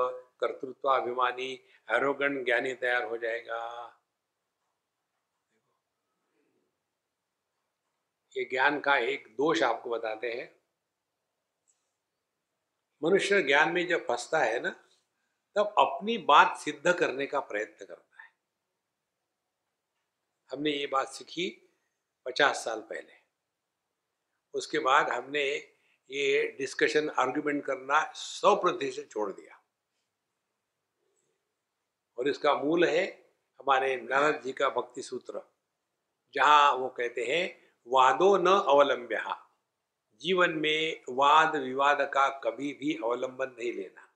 कर्तृत्वाभिमानी एरोगेंट ज्ञानी तैयार हो जाएगा। ये ज्ञान का एक दोष आपको बताते हैं। मनुष्य ज्ञान में जब फंसता है ना, तब अपनी बात सिद्ध करने का प्रयत्न करता है। हमने ये बात सीखी 50 साल पहले। उसके बाद हमने ये डिस्कशन आर्गुमेंट करना 100% छोड़ दिया। और इसका मूल है हमारे नारद जी का भक्ति सूत्र, जहाँ वो कहते हैं वादो न अवलंब्य। जीवन में वाद विवाद का कभी भी अवलंबन नहीं लेना।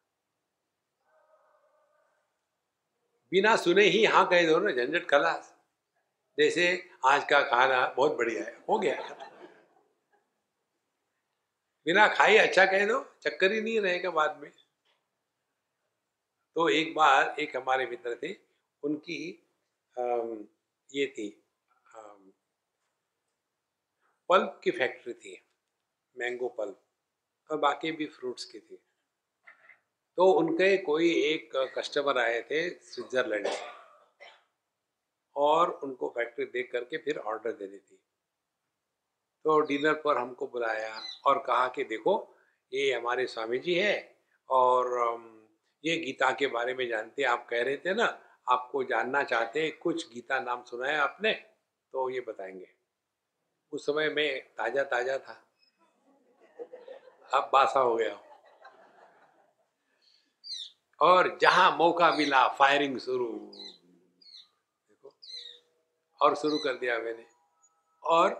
बिना सुने ही हाँ कह दो ना, झंझट खलास। जैसे आज का खाना बहुत बढ़िया है, हो गया खत्म। बिना खाए अच्छा कह दो, चक्कर ही नहीं रहेगा बाद में। तो एक बार एक हमारे मित्र थे, उनकी ये थी पल्प की फैक्ट्री थी, मैंगो पल्प, और बाकी भी फ्रूट्स की थी। तो उनके कोई एक कस्टमर आए थे स्विट्जरलैंड से, और उनको फैक्ट्री देख करके फिर ऑर्डर देनी थी। तो डिनर पर हमको बुलाया और कहा कि देखो ये हमारे स्वामी जी हैं, और ये गीता के बारे में जानते हैं। आप कह रहे थे ना आपको जानना चाहते हैं, कुछ गीता नाम सुना है आपने, तो ये बताएंगे। उस समय मैं ताजा ताजा था, अब बासा हो गया। और जहां मौका मिला फायरिंग शुरू, देखो, और शुरू कर दिया मैंने। और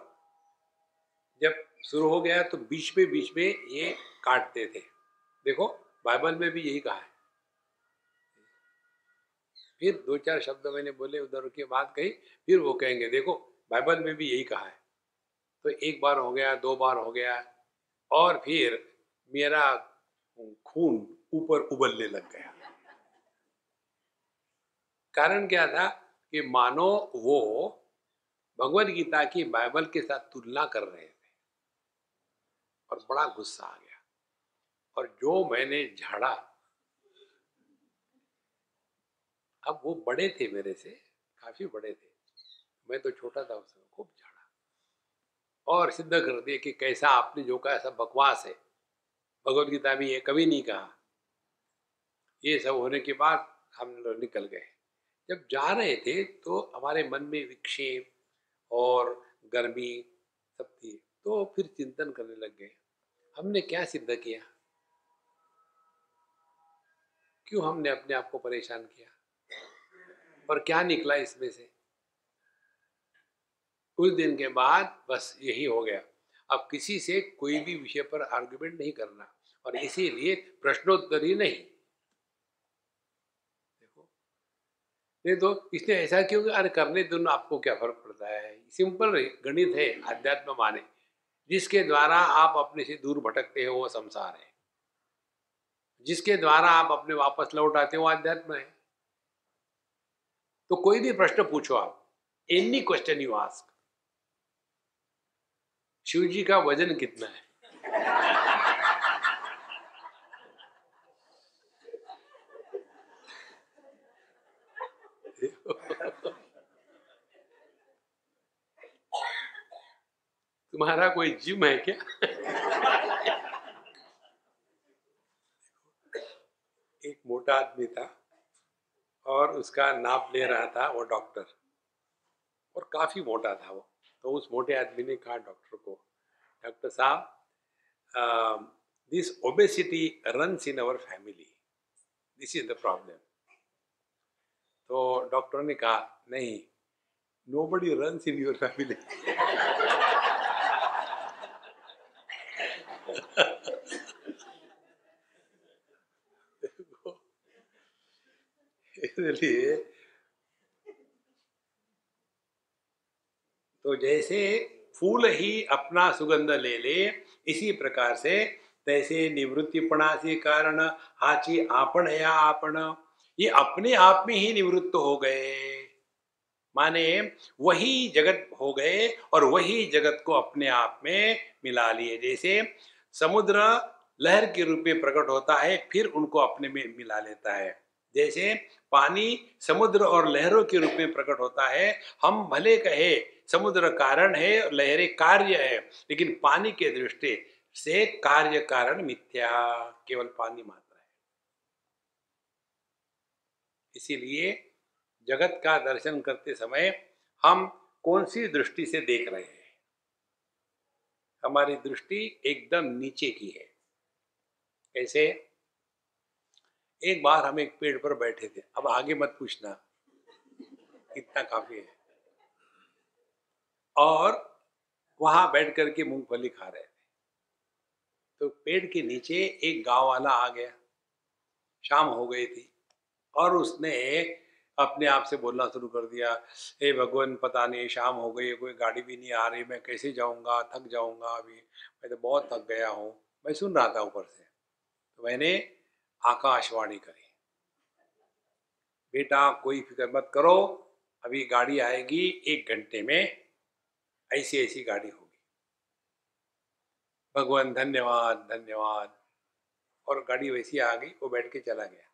जब शुरू हो गया तो बीच में ये काटते थे। देखो बाइबल में भी यही कहा है। फिर 2-4 शब्द मैंने बोले, उधर की बात कही, फिर वो कहेंगे देखो बाइबल में भी यही कहा है। तो एक बार हो गया, 2 बार हो गया, और फिर मेरा खून ऊपर उबलने लग गया। कारण क्या था कि मानो वो भगवत गीता की बाइबल के साथ तुलना कर रहे थे, और बड़ा गुस्सा आ गया। और जो मैंने झाड़ा, अब वो बड़े थे मेरे से, काफी बड़े थे, मैं तो छोटा था उस समय, खूब झाड़ा और सिद्ध कर दिया कि कैसा आपने जो कहा सब बकवास है, भगवत गीता में ये कभी नहीं कहा। ये सब होने के बाद हम लोग निकल गए। जब जा रहे थे तो हमारे मन में विक्षेप और गर्मी सब थी। तो फिर चिंतन करने लग गए, हमने क्या सिद्ध किया, क्यों हमने अपने आप को परेशान किया, और क्या निकला इसमें से। कुछ दिन के बाद बस यही हो गया, अब किसी से कोई भी विषय पर आर्गुमेंट नहीं करना, और इसीलिए प्रश्नोत्तर ही नहीं। देखो, नहीं तो इसने ऐसा क्यों, अरे करने दो ना, आपको क्या फर्क पड़ता है। सिंपल गणित है अध्यात्म माने, जिसके द्वारा आप अपने से दूर भटकते हो वो संसार है, जिसके द्वारा आप अपने वापस लौट आते हो वो अध्यात्म है। तो कोई भी प्रश्न पूछो आप, any question you ask, Shiv ji का वजन कितना है, तुम्हारा कोई जिम है क्या। एक मोटा आदमी था और उसका नाप ले रहा था वो डॉक्टर, और काफी मोटा था वो। तो उस मोटे आदमी ने कहा डॉक्टर को, डॉक्टर साहब this obesity runs in our family, this is the problem. तो डॉक्टर ने कहा नहीं, nobody runs in your family. इसलिए तो जैसे फूल ही अपना सुगंध ले ले, इसी प्रकार से तैसे निवृत्तिपणासी कारण हाची आपण या आपण, ये अपने आप में ही निवृत्त हो गए, माने वही जगत हो गए और वही जगत को अपने आप में मिला लिए। जैसे समुद्र लहर के रूप में प्रकट होता है, फिर उनको अपने में मिला लेता है। जैसे पानी समुद्र और लहरों के रूप में प्रकट होता है, हम भले कहे समुद्र कारण है और लहरें कार्य है, लेकिन पानी के दृष्टि से कार्य कारण मिथ्या, केवल पानी मात्र है। इसीलिए जगत का दर्शन करते समय हम कौन सी दृष्टि से देख रहे हैं? हमारी दृष्टि एकदम नीचे की है। ऐसे एक बार हम एक पेड़ पर बैठे थे, अब आगे मत पूछना, इतना काफी है। और वहां बैठ करके मूंगफली खा रहे थे, तो पेड़ के नीचे एक गांव वाला आ गया। शाम हो गई थी और उसने अपने आप से बोलना शुरू कर दिया, हे भगवान, पता नहीं शाम हो गई, कोई गाड़ी भी नहीं आ रही, मैं कैसे जाऊंगा, थक जाऊंगा, अभी मैं तो बहुत थक गया हूँ। मैं सुन रहा था ऊपर से, तो मैंने आकाशवाणी करी, बेटा कोई फिक्र मत करो, अभी गाड़ी आएगी 1 घंटे में, ऐसी ऐसी गाड़ी होगी। भगवान धन्यवाद धन्यवाद। और गाड़ी वैसी आ गई, वो बैठ के चला गया।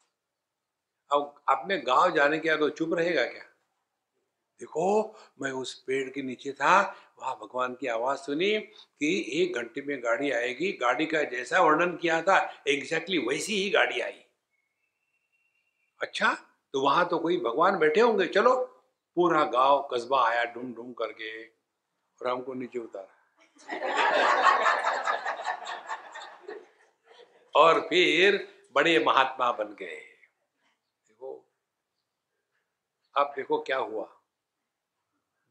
अब अपने गांव जाने के बाद वो चुप रहेगा क्या? देखो, मैं उस पेड़ के नीचे था, वहां भगवान की आवाज सुनी कि 1 घंटे में गाड़ी आएगी, गाड़ी का जैसा वर्णन किया था एग्जैक्टली वैसी ही गाड़ी आई। अच्छा, तो वहां तो कोई भगवान बैठे होंगे, चलो। पूरा गांव कस्बा आया ढूंढ ढूंढ करके और हमको नीचे उतारा। और फिर बड़े महात्मा बन गए। देखो, अब देखो क्या हुआ।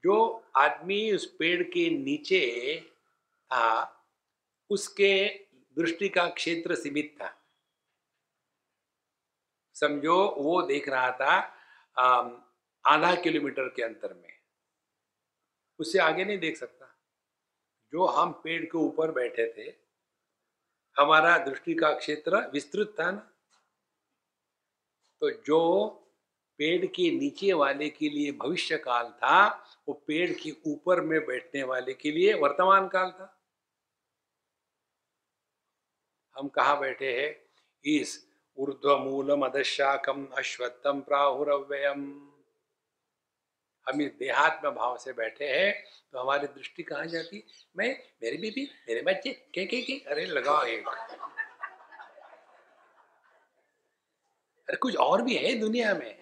जो आदमी उस पेड़ के नीचे था, उसके दृष्टि का क्षेत्र सीमित था। समझो वो देख रहा था आम, आधा किलोमीटर के अंतर में, उससे आगे नहीं देख सकता। जो हम पेड़ के ऊपर बैठे थे, हमारा दृष्टि का क्षेत्र विस्तृत था ना। तो जो पेड़ के नीचे वाले के लिए भविष्य काल था, वो पेड़ के ऊपर में बैठने वाले के लिए वर्तमान काल था। हम कहाँ बैठे हैं? इस ऊर्ध्वमूलम अधशाखम अश्वत्थम प्राहुरव्ययम। हम इस देहात्म भाव से बैठे हैं, तो हमारी दृष्टि कहाँ जाती? मैं, मेरी बीबी, मेरे बच्चे, के अरे लगाओ एक। अरे कुछ और भी है दुनिया में।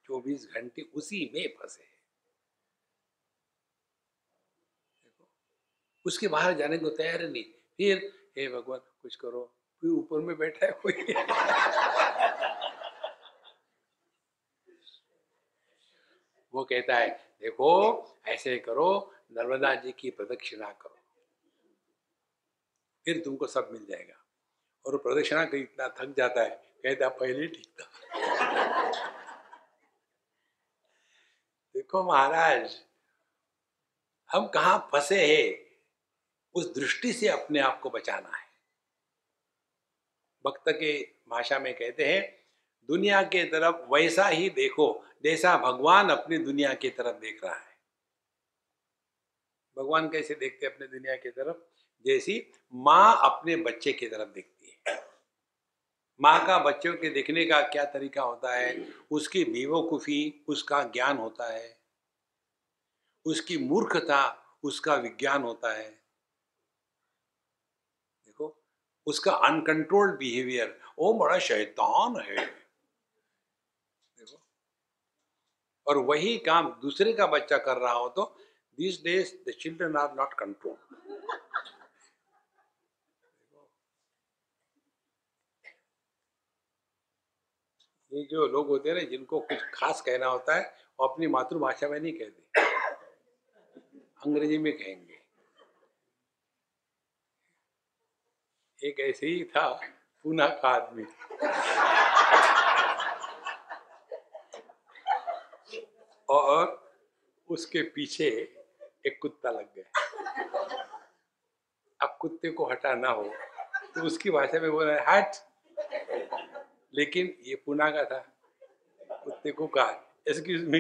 24 घंटे उसी में फंसे हैं। देखो, उसके बाहर जाने को तैयार नहीं। फिर हे भगवान कुछ करो, कोई ऊपर में बैठा है कोई। वो कहता है, देखो ऐसे करो, नर्मदा जी की प्रदक्षिणा करो, फिर तुमको सब मिल जाएगा। और वो प्रदक्षिणा कर इतना थक जाता है, कहता पहले ठीक था। देखो महाराज, हम कहाँ फंसे हैं, उस दृष्टि से अपने आप को बचाना है। भक्त के भाषा में कहते हैं, दुनिया के तरफ वैसा ही देखो जैसा भगवान अपनी दुनिया की तरफ देख रहा है। भगवान कैसे देखते अपने दुनिया की तरफ? जैसी माँ अपने बच्चे की तरफ देखती है। माँ का बच्चों के देखने का क्या तरीका होता है? उसकी बेवकूफी उसका ज्ञान होता है, उसकी मूर्खता उसका विज्ञान होता है। देखो, उसका अनकंट्रोल्ड बिहेवियर, वो बड़ा शैतान है। देखो, और वही काम दूसरे का बच्चा कर रहा हो तो these days the children are not controlled. ये जो लोग होते हैं ना, जिनको कुछ खास कहना होता है, वो अपनी मातृभाषा में नहीं कहते, अंग्रेजी में कहेंगे। एक ऐसे ही था पूना का आदमी, और उसके पीछे एक कुत्ता लग गया। अब कुत्ते को हटाना हो तो उसकी भाषा में बोल रहा है हट, लेकिन ये पूना का था, कुत्ते को कहा एक्सक्यूज मी।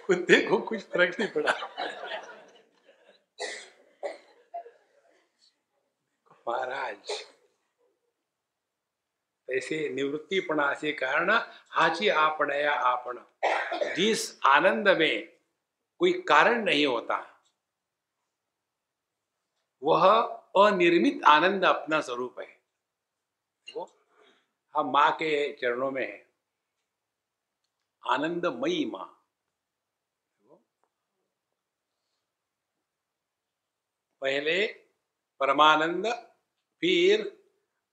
कुत्ते को कुछ फर्क नहीं पड़ा। महाराज। ऐसे निवृत्तिपणा से कारण हाची आपणया आपण। जिस आनंद में कोई कारण नहीं होता, वह अनिर्मित आनंद अपना स्वरूप है। वो हम माँ के चरणों में है, आनंदमयी माँ। पहले परमानंद, फिर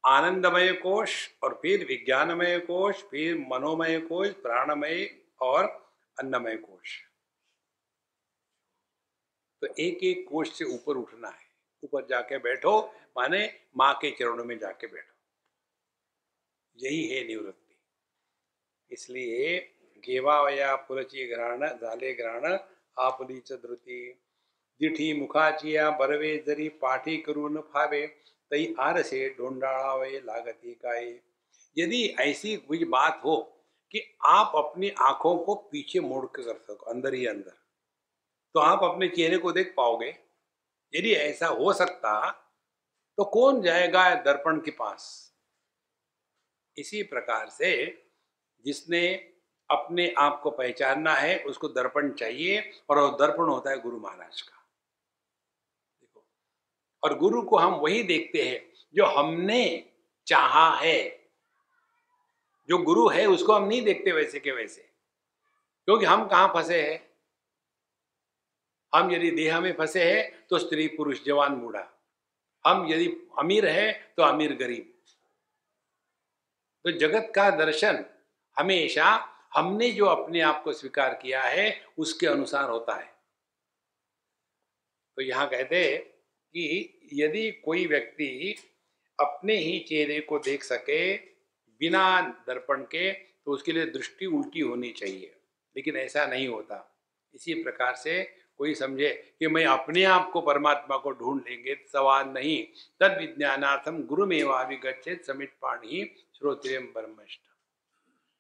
आनंदमय कोश, और फिर विज्ञानमय कोश, फिर मनोमय कोश, प्राणमय और अन्नमय कोश। तो एक एक कोश से ऊपर उठना है। ऊपर जाके बैठो माने माँ के चरणों में जाके बैठो, यही है निवृत्ति। इसलिए घेवावया पुलची ग्रहण झाले ग्रहण आपली धृती, जिठी मुखाचिया बरवे जरी पाठी करून फावे, तई आरसे ढोंडावे लागती काय। यदि ऐसी कोई बात हो कि आप अपनी आंखों को पीछे मोड़ कर सको, अंदर ही अंदर, तो आप अपने चेहरे को देख पाओगे। यदि ऐसा हो सकता तो कौन जाएगा दर्पण के पास। इसी प्रकार से जिसने अपने आप को पहचानना है उसको दर्पण चाहिए, और वो दर्पण होता है गुरु महाराज का। देखो, और गुरु को हम वही देखते हैं जो हमने चाहा है। जो गुरु है उसको हम नहीं देखते वैसे के वैसे, क्योंकि हम कहाँ फंसे हैं। हम यदि देह में फंसे हैं तो स्त्री पुरुष जवान बूढ़ा, हम यदि अमीर है तो अमीर गरीब। तो जगत का दर्शन हमेशा हमने जो अपने आप को स्वीकार किया है उसके अनुसार होता है। तो यहाँ कहते हैं कि यदि कोई व्यक्ति अपने ही चेहरे को देख सके बिना दर्पण के, तो उसके लिए दृष्टि उल्टी होनी चाहिए, लेकिन ऐसा नहीं होता। इसी प्रकार से कोई समझे कि मैं अपने आप को परमात्मा को ढूंढ लेंगे, सवाल नहीं। तद विज्ञानार्थम गुरुमेवाभिगच्छेत् समित पाणी श्रोत्रियम ब्रह्मष्ट।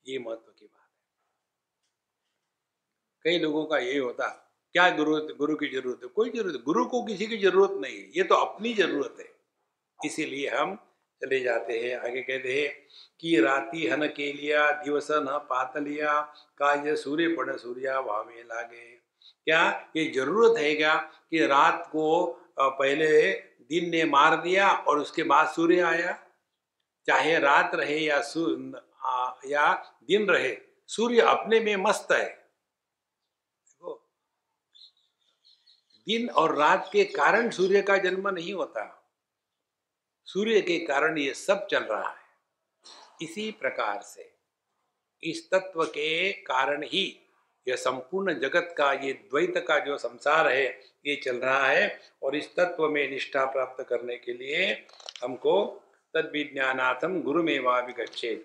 ये महत्व की बात है। कई लोगों का यही होता, क्या गुरु की जरूरत है? कोई जरूरत, गुरु को किसी की जरूरत नहीं है, ये तो अपनी जरूरत है। इसीलिए हम चले जाते हैं। आगे कहते हैं कि राती हन के लिया दिवस न पात लिया, काज सूर्य पड़ सूर्या भावे लागे। क्या ये जरूरत है क्या कि रात को पहले दिन ने मार दिया और उसके बाद सूर्य आया? चाहे रात रहे या दिन रहे, सूर्य अपने में मस्त है। देखो, दिन और रात के कारण सूर्य का जन्म नहीं होता, सूर्य के कारण ये सब चल रहा है। इसी प्रकार से इस तत्व के कारण ही यह संपूर्ण जगत का, ये द्वैत का जो संसार है ये चल रहा है। और इस तत्व में निष्ठा प्राप्त करने के लिए हमको तद विज्ञानार्थम गुरुमेवाभिगच्छेत्,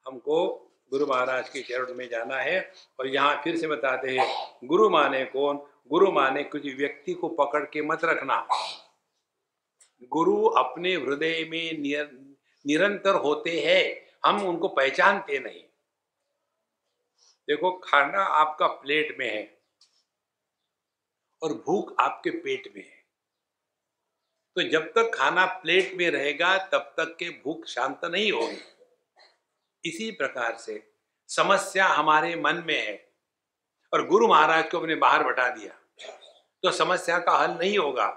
हमको गुरु महाराज के चरण में जाना है। और यहाँ फिर से बताते हैं, गुरु माने कौन? गुरु माने किसी व्यक्ति को पकड़ के मत रखना। गुरु अपने हृदय में निरंतर होते हैं, हम उनको पहचानते नहीं। देखो, खाना आपका प्लेट में है और भूख आपके पेट में है, तो जब तक खाना प्लेट में रहेगा तब तक के भूख शांत नहीं होगी। इसी प्रकार से समस्या हमारे मन में है और गुरु महाराज को हमने बाहर बैठा दिया तो समस्या का हल नहीं होगा।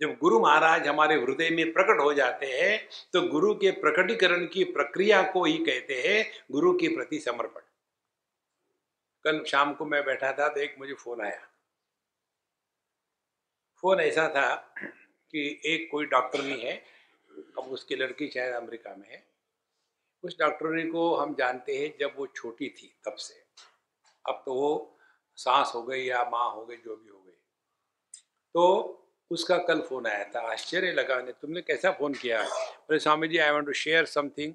जब गुरु महाराज हमारे हृदय में प्रकट हो जाते हैं तो गुरु के प्रकटीकरण की प्रक्रिया को ही कहते हैं गुरु के प्रति समर्पण। कल शाम को मैं बैठा था तो एक मुझे फोन आया। फोन ऐसा था कि एक कोई डॉक्टरनी है, अब उसकी लड़की शायद अमेरिका में है। उस डॉक्टरनी को हम जानते हैं जब वो छोटी थी तब से, अब तो वो सास हो गई या माँ हो गई, जो भी हो गई। तो उसका कल फोन आया था, आश्चर्य लगा। ने तुमने कैसा फोन किया? बोले Swami ji, I want to share something.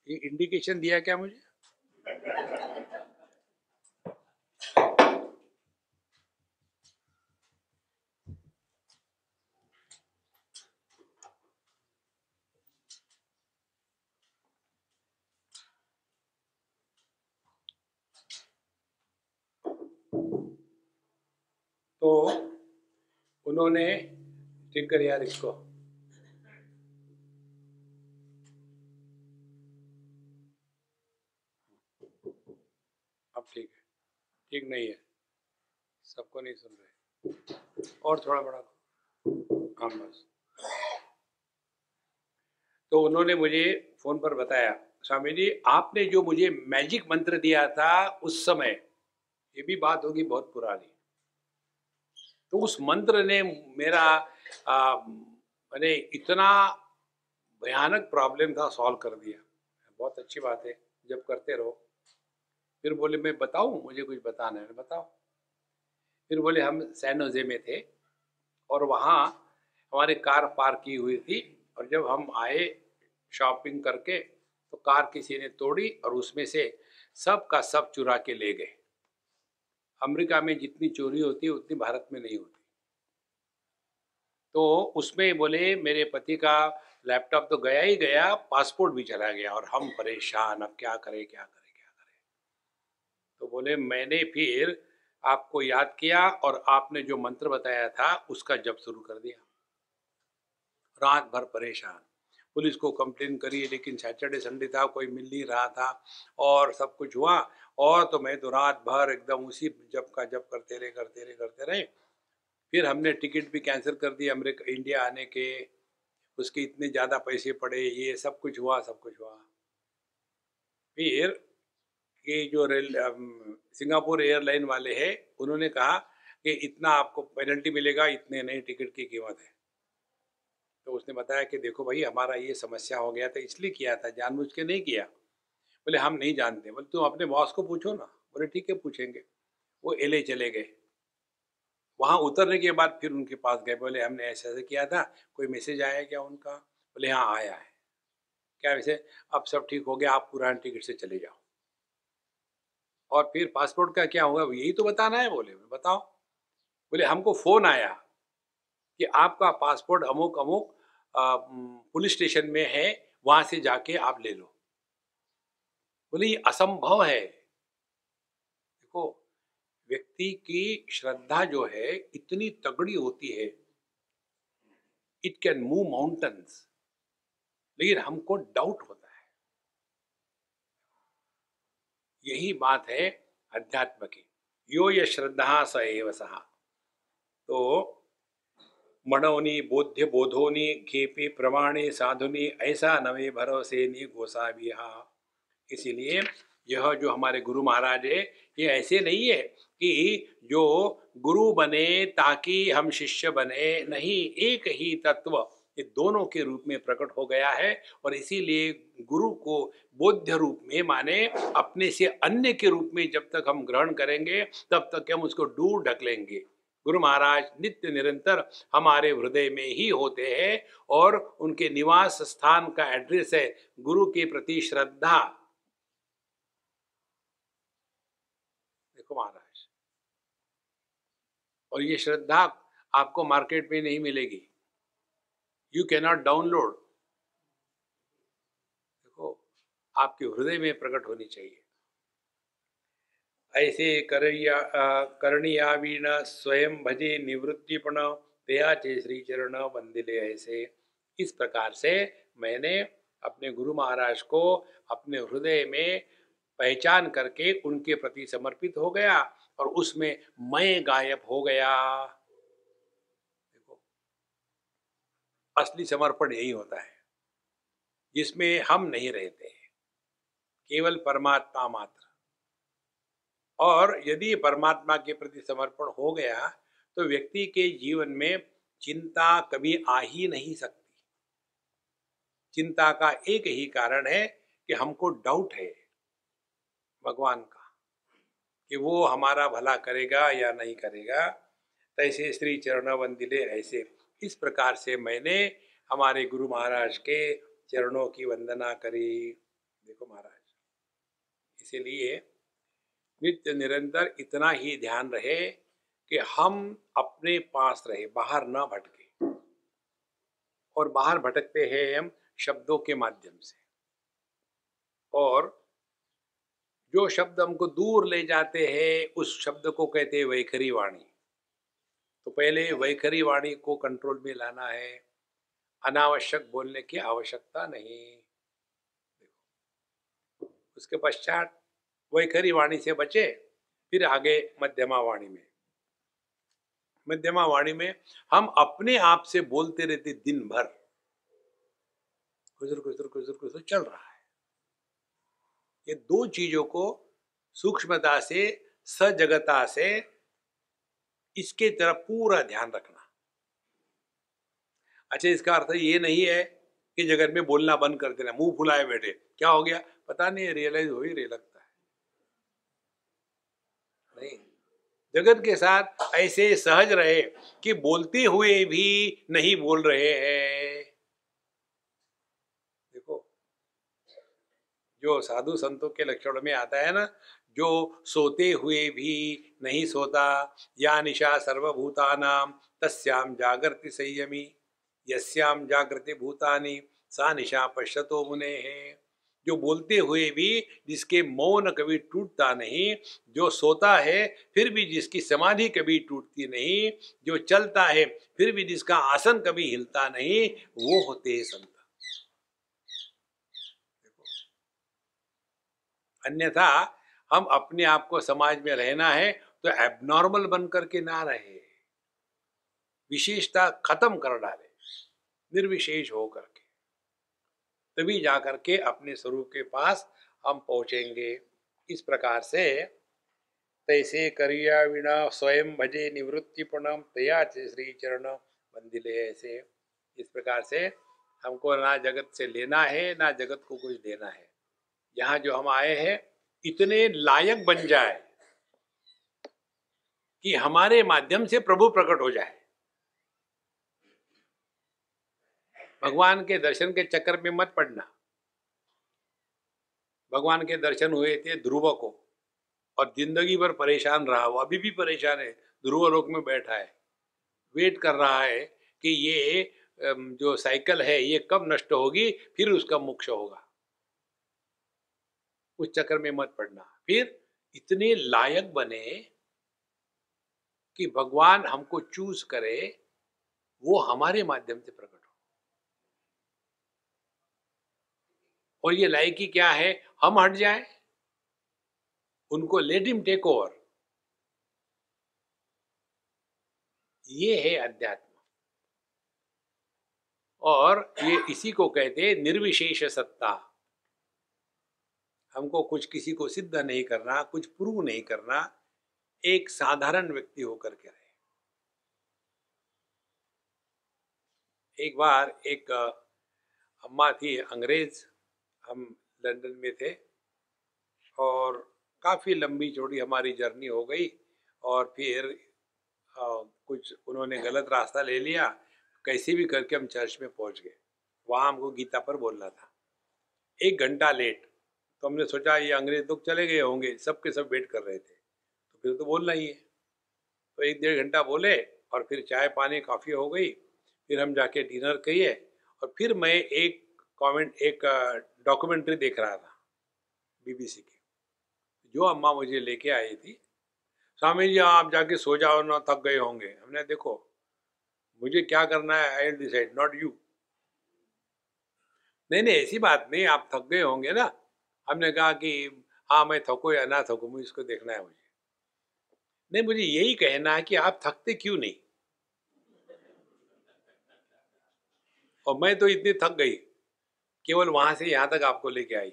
ये इंडिकेशन दिया क्या मुझे? तो उन्होंने ठीक कर यार इसको। अब ठीक है, ठीक नहीं है, सबको नहीं सुन रहे, और थोड़ा बड़ा। हाँ बस। तो उन्होंने मुझे फोन पर बताया, स्वामी जी आपने जो मुझे मैजिक मंत्र दिया था उस समय, ये भी बात होगी बहुत पुरानी, तो उस मंत्र ने मेरा मैंने इतना भयानक प्रॉब्लम था सॉल्व कर दिया। बहुत अच्छी बात है, जब करते रहो। फिर बोले मैं बताऊं, मुझे कुछ बताना है, बताओ। फिर बोले हम सैन होजे में थे और वहाँ हमारी कार पार्क की हुई थी, और जब हम आए शॉपिंग करके तो कार किसी ने तोड़ी और उसमें से सब का सब चुरा के ले गए। अमेरिका में जितनी चोरी होती है उतनी भारत में नहीं होती। तो उसमें बोले मेरे पति का लैपटॉप तो गया ही गया, पासपोर्ट भी चला गया, और हम परेशान, अब क्या करें क्या करें क्या करें। तो बोले मैंने फिर आपको याद किया और आपने जो मंत्र बताया था उसका जप शुरू कर दिया। रात भर परेशान, पुलिस को कंप्लेन करी, लेकिन सैटरडे संडे था, कोई मिल नहीं रहा था, और सब कुछ हुआ। और तो मैं तो रात भर एकदम उसी जप का जप करते रहे करते रहे करते रहे। फिर हमने टिकट भी कैंसिल कर दी अमेरिका इंडिया आने के, उसके इतने ज़्यादा पैसे पड़े, ये सब कुछ हुआ सब कुछ हुआ। फिर ये जो सिंगापुर एयरलाइन वाले हैं, उन्होंने कहा कि इतना आपको पेनल्टी मिलेगा, इतने नई टिकट की कीमत है। तो उसने बताया कि देखो भाई हमारा ये समस्या हो गया था, इसलिए किया था, जानबूझ के नहीं किया। बोले हम नहीं जानते। बोले तुम अपने बॉस को पूछो ना। बोले ठीक है पूछेंगे। वो एलए चले गए। वहाँ उतरने के बाद फिर उनके पास गए, बोले हमने ऐसे ऐसे किया था, कोई मैसेज आया क्या उनका? बोले हाँ आया है। क्या वैसे? अब सब ठीक हो गया, आप पुराने टिकट से चले जाओ। और फिर पासपोर्ट का क्या होगा, यही तो बताना है। बोले बताओ। बोले हमको फोन आया कि आपका पासपोर्ट अमुक अमुक पुलिस स्टेशन में है, वहां से जाके आप ले लो। बोले ये असंभव है। देखो, व्यक्ति की श्रद्धा जो है इतनी तगड़ी होती है, इट कैन मूव माउंटेन्स, लेकिन हमको डाउट होता है। यही बात है अध्यात्म की। यो ये श्रद्धा स एव सहा। तो मणोनी बोध्य बोधोनी खेपी प्रमाणे साधुनी ऐसा नवे भरोसे नी गोसा बिहा। इसीलिए यह जो हमारे गुरु महाराज है, ये ऐसे नहीं है कि जो गुरु बने ताकि हम शिष्य बने, नहीं, एक ही तत्व ये दोनों के रूप में प्रकट हो गया है। और इसीलिए गुरु को बोध्य रूप में माने, अपने से अन्य के रूप में जब तक हम ग्रहण करेंगे तब तक हम उसको दूर ढकलेंगे। गुरु महाराज नित्य निरंतर हमारे हृदय में ही होते हैं, और उनके निवास स्थान का एड्रेस है गुरु के प्रति श्रद्धा। देखो महाराज, और ये श्रद्धा आपको मार्केट में नहीं मिलेगी, यू कैन नॉट डाउनलोड। देखो, आपके हृदय में प्रकट होनी चाहिए। ऐसे करणिया वीण स्वयं भजे निवृत्तिपण दया चे श्री चरण वंदिले। ऐसे इस प्रकार से मैंने अपने गुरु महाराज को अपने हृदय में पहचान करके उनके प्रति समर्पित हो गया, और उसमें मैं गायब हो गया। देखो, असली समर्पण यही होता है जिसमें हम नहीं रहते हैं, केवल परमात्मा मात्र। और यदि परमात्मा के प्रति समर्पण हो गया तो व्यक्ति के जीवन में चिंता कभी आ ही नहीं सकती। चिंता का एक ही कारण है कि हमको डाउट है भगवान का, कि वो हमारा भला करेगा या नहीं करेगा। तैसे श्री चरण वंदिले। ऐसे इस प्रकार से मैंने हमारे गुरु महाराज के चरणों की वंदना करी। देखो महाराज, इसीलिए नित्य निरंतर इतना ही ध्यान रहे कि हम अपने पास रहे, बाहर ना भटके। और बाहर भटकते हैं हम शब्दों के माध्यम से, और जो शब्द हमको दूर ले जाते हैं उस शब्द को कहते हैं वैखरी वाणी। तो पहले वैखरी वाणी को कंट्रोल में लाना है, अनावश्यक बोलने की आवश्यकता नहीं। उसके पश्चात वैखरी वाणी से बचे, फिर आगे मध्यमा वाणी में। मध्यमा वाणी में हम अपने आप से बोलते रहते दिन भर, गुजर गुजर गुजर गुजर चल रहा है। ये दो चीजों को सूक्ष्मता से, सजगता से इसके तरफ पूरा ध्यान रखना। अच्छा, इसका अर्थ ये नहीं है कि जगत में बोलना बंद कर देना, मुंह फुलाए बैठे, क्या हो गया पता नहीं, रियलाइज हो ही रही लगता है। नहीं, जगत के साथ ऐसे सहज रहे कि बोलते हुए भी नहीं बोल रहे हैं। देखो, जो साधु संतों के लक्षण में आता है ना, जो सोते हुए भी नहीं सोता, या निशा सर्वभूतानां तस्याम जागृति संयमी, यस्याम जागृति भूतानि सा निशा पश्यतो मुने है। जो बोलते हुए भी जिसके मौन कभी टूटता नहीं, जो सोता है फिर भी जिसकी समाधि कभी टूटती नहीं, जो चलता है फिर भी जिसका आसन कभी हिलता नहीं, वो होते संत। अन्यथा हम अपने आप को समाज में रहना है तो एबनॉर्मल बन करके ना रहे, विशेषता खत्म कर डाले, निर्विशेष हो करके, तभी जाकर के अपने स्वरूप के पास हम पहुंचेंगे। इस प्रकार से तैसे करिया विना स्वयं भजे निवृत्तिपणम तया श्री चरण बंदिले। ऐसे इस प्रकार से हमको ना जगत से लेना है ना जगत को कुछ देना है। यहाँ जो हम आए हैं इतने लायक बन जाए कि हमारे माध्यम से प्रभु प्रकट हो जाए। भगवान के दर्शन के चक्कर में मत पड़ना। भगवान के दर्शन हुए थे ध्रुव को, और जिंदगी भर परेशान रहा, वो अभी भी परेशान है, ध्रुव लोक में बैठा है, वेट कर रहा है कि ये जो साइकिल है ये कब नष्ट होगी, फिर उसका मोक्ष होगा। उस चक्कर में मत पड़ना। फिर इतने लायक बने कि भगवान हमको चूज करे, वो हमारे माध्यम से प्रकट हो। और ये लायकी क्या है, हम हट जाए, उनको लेट हिम टेक ओवर। ये है अध्यात्म, और ये इसी को कहते हैं निर्विशेष सत्ता। हमको कुछ किसी को सिद्ध नहीं करना, कुछ प्रूव नहीं करना, एक साधारण व्यक्ति होकर के रहे। एक बार एक अम्मा थी अंग्रेज, हम लंदन में थे, और काफ़ी लंबी चौड़ी हमारी जर्नी हो गई, और फिर कुछ उन्होंने गलत रास्ता ले लिया, कैसे भी करके हम चर्च में पहुंच गए। वहाँ हमको गीता पर बोलना था, 1 घंटा लेट। तो हमने सोचा ये अंग्रेज लोग चले गए होंगे, सब के सब वेट कर रहे थे, तो फिर तो बोलना ही है। तो 1-1.5 घंटा बोले, और फिर चाय पानी काफ़ी हो गई, फिर हम जाके डिनर किए, और फिर मैं एक डॉक्यूमेंट्री देख रहा था BBC की। जो अम्मा मुझे लेके आई थी, स्वामी जी आप जाके सो जाओ ना, थक गए होंगे। हमने देखो, मुझे क्या करना है I will decide, not you. नहीं नहीं, ऐसी बात नहीं, आप थक गए होंगे ना। हमने कहा कि हाँ मैं थको या ना थको, मुझे इसको देखना है। मुझे नहीं, मुझे यही कहना है कि आप थकते क्यों नहीं। और मैं तो इतनी थक गई, केवल वहां से यहाँ तक आपको लेके आई,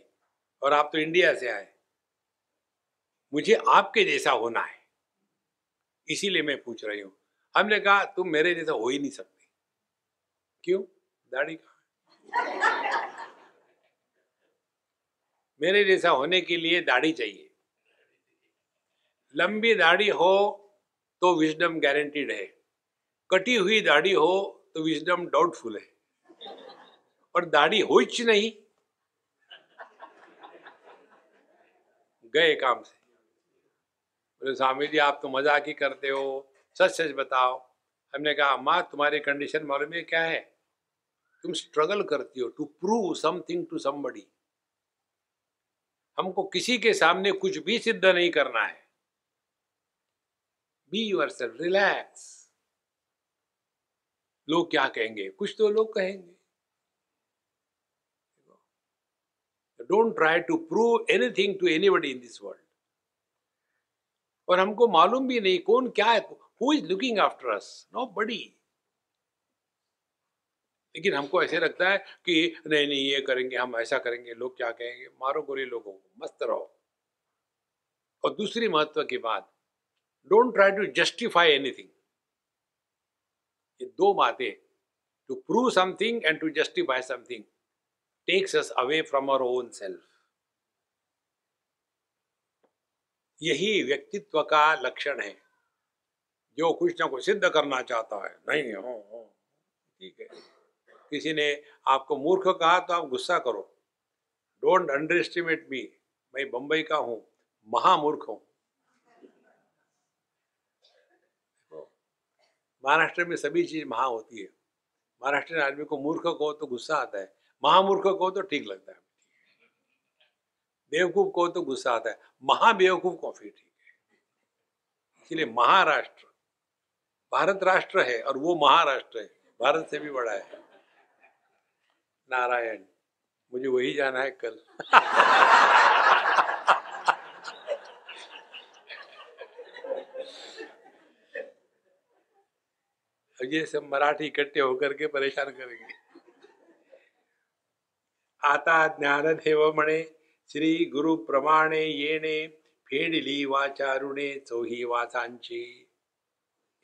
और आप तो इंडिया से आए। मुझे आपके जैसा होना है, इसीलिए मैं पूछ रही हूँ। हमने कहा तुम मेरे जैसा हो ही नहीं सकते। क्यों? दाढ़ी कहाँ? मेरे जैसा होने के लिए दाढ़ी चाहिए। लंबी दाढ़ी हो तो विजडम गारंटीड है, कटी हुई दाढ़ी हो तो विजडम डाउटफुल है, और दाढ़ी हो ही नहीं, गए काम से। बोले स्वामी जी आप तो मजाक ही करते हो, सच सच बताओ। हमने कहा अम्मा तुम्हारी कंडीशन मालूम है क्या है, तुम स्ट्रगल करती हो to prove something to somebody. हमको किसी के सामने कुछ भी सिद्ध नहीं करना है। Be yourself, relax. लोग क्या कहेंगे, कुछ तो लोग कहेंगे। Don't try to prove anything to anybody in this world. और हमको मालूम भी नहीं कौन क्या है, who is looking after us, nobody. लेकिन हमको ऐसे लगता है कि नहीं नहीं ये करेंगे, हम ऐसा करेंगे, लोग क्या कहेंगे, मारो गोली लोगों को, मस्त रहो। और दूसरी महत्व की बात, don't try to justify anything. ये दो बातें, to prove something and to justify something, takes us away from our own self. यही व्यक्तित्व का लक्षण है, जो कुछ ना कुछ सिद्ध करना चाहता है। नहीं हो ठीक है, किसी ने आपको मूर्ख कहा तो आप गुस्सा करो, डोंट अंडर एस्टिमेट मी, मैं बंबई का हूं, महामूर्ख हूं। महाराष्ट्र में सभी चीज महा होती है। महाराष्ट्र आदमी को मूर्ख कहो तो गुस्सा आता है, महामूर्ख कहो तो ठीक लगता है, बेवकूफ कहो तो गुस्सा आता है, महाबेवकूफ को फिर ठीक है। इसलिए महाराष्ट्र, भारत राष्ट्र है और वो महाराष्ट्र है, भारत से भी बड़ा है। नारायण, मुझे वही जाना है कल। ये सब मराठी इकट्ठे होकर के परेशान करेंगे। आता ज्ञान देव म्हणे, श्री गुरु प्रमाणे येणे, फेडली वाचारुणे चोही वाचांची।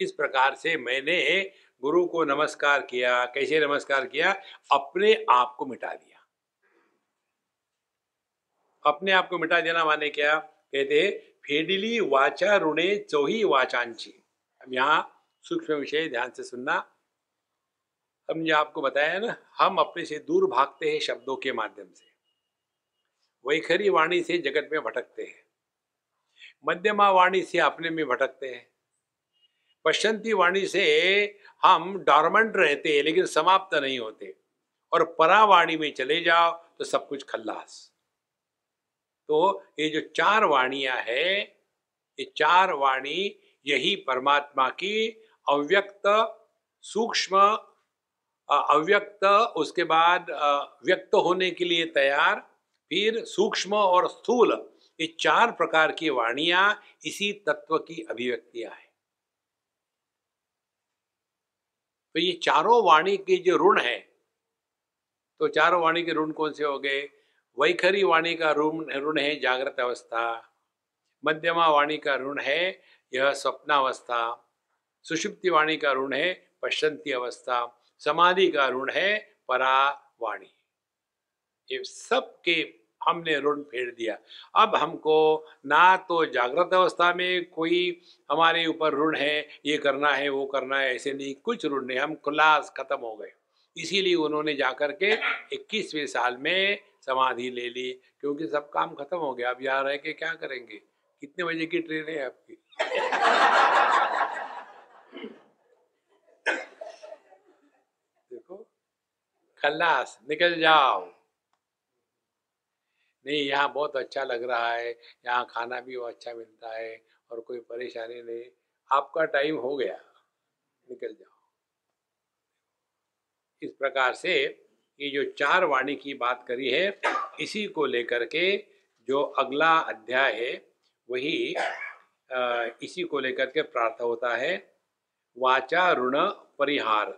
इस प्रकार से मैंने गुरु को नमस्कार किया। कैसे नमस्कार किया? अपने आप को मिटा दिया। अपने आप को मिटा देना माने क्या? कहते फेडिली वाचा ऋणे चौही वाचांची। अब यहाँ सूक्ष्म विषय ध्यान से सुनना। हमने आपको बताया ना, हम अपने से दूर भागते हैं शब्दों के माध्यम से, वैखरी वाणी से जगत में भटकते हैं, मध्यमा वाणी से अपने में भटकते हैं, पश्चंती वाणी से हम डॉर्मेंट रहते हैं लेकिन समाप्त नहीं होते, और परावाणी में चले जाओ तो सब कुछ खल्लास। तो ये जो चार वाणियां है, ये चार वाणी यही परमात्मा की अव्यक्त, सूक्ष्म, अव्यक्त, उसके बाद व्यक्त होने के लिए तैयार, फिर सूक्ष्म और स्थूल, ये चार प्रकार की वाणियां इसी तत्व की अभिव्यक्तियां हैं। तो ये चारों वाणी के जो ऋण है, तो चारों वाणी के ऋण कौन से हो गए? वैखरी वाणी का ऋण है जागृत अवस्था, मध्यमा वाणी का ऋण है यह स्वप्नावस्था, सुषुप्ति वाणी का ऋण है पश्चंती अवस्था, समाधि का ऋण है परावाणी। ये सब के हमने ऋण फेर दिया। अब हमको ना तो जागृत अवस्था में कोई हमारे ऊपर ऋण है, ये करना है वो करना है, ऐसे नहीं, कुछ ऋण नहीं, हम क्लास खत्म हो गए। इसीलिए उन्होंने जाकर के 21वें साल में समाधि ले ली, क्योंकि सब काम खत्म हो गया। अब यहाँ रह के क्या करेंगे? कितने बजे की ट्रेन है आपकी? देखो, खल्लास, निकल जाओ। नहीं, यहाँ बहुत अच्छा लग रहा है, यहाँ खाना भी वो अच्छा मिलता है और कोई परेशानी नहीं, आपका टाइम हो गया, निकल जाओ। इस प्रकार से ये जो चार वाणी की बात करी है, इसी को लेकर के जो अगला अध्याय है वही इसी को लेकर के प्रार्थ होता है। वाचा ऋण परिहार,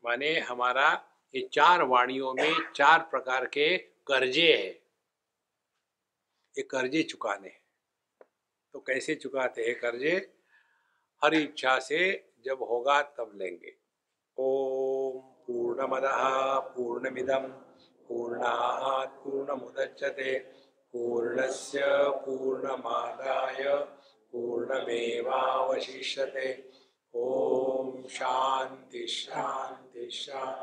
माने हमारा ये चार वाणियों में चार प्रकार के कर्जे हैं, ये कर्जे चुकाने हैं। तो कैसे चुकाते हैं कर्जे? हर इच्छा से जब होगा तब लेंगे। ओम पूर्णमदः पूर्णमिदं पूर्णात् पूर्णमुदच्यते पूर्णस्य पूर्णमादाय पूर्णमेवावशिष्यते। ओम शांति शांति शांति।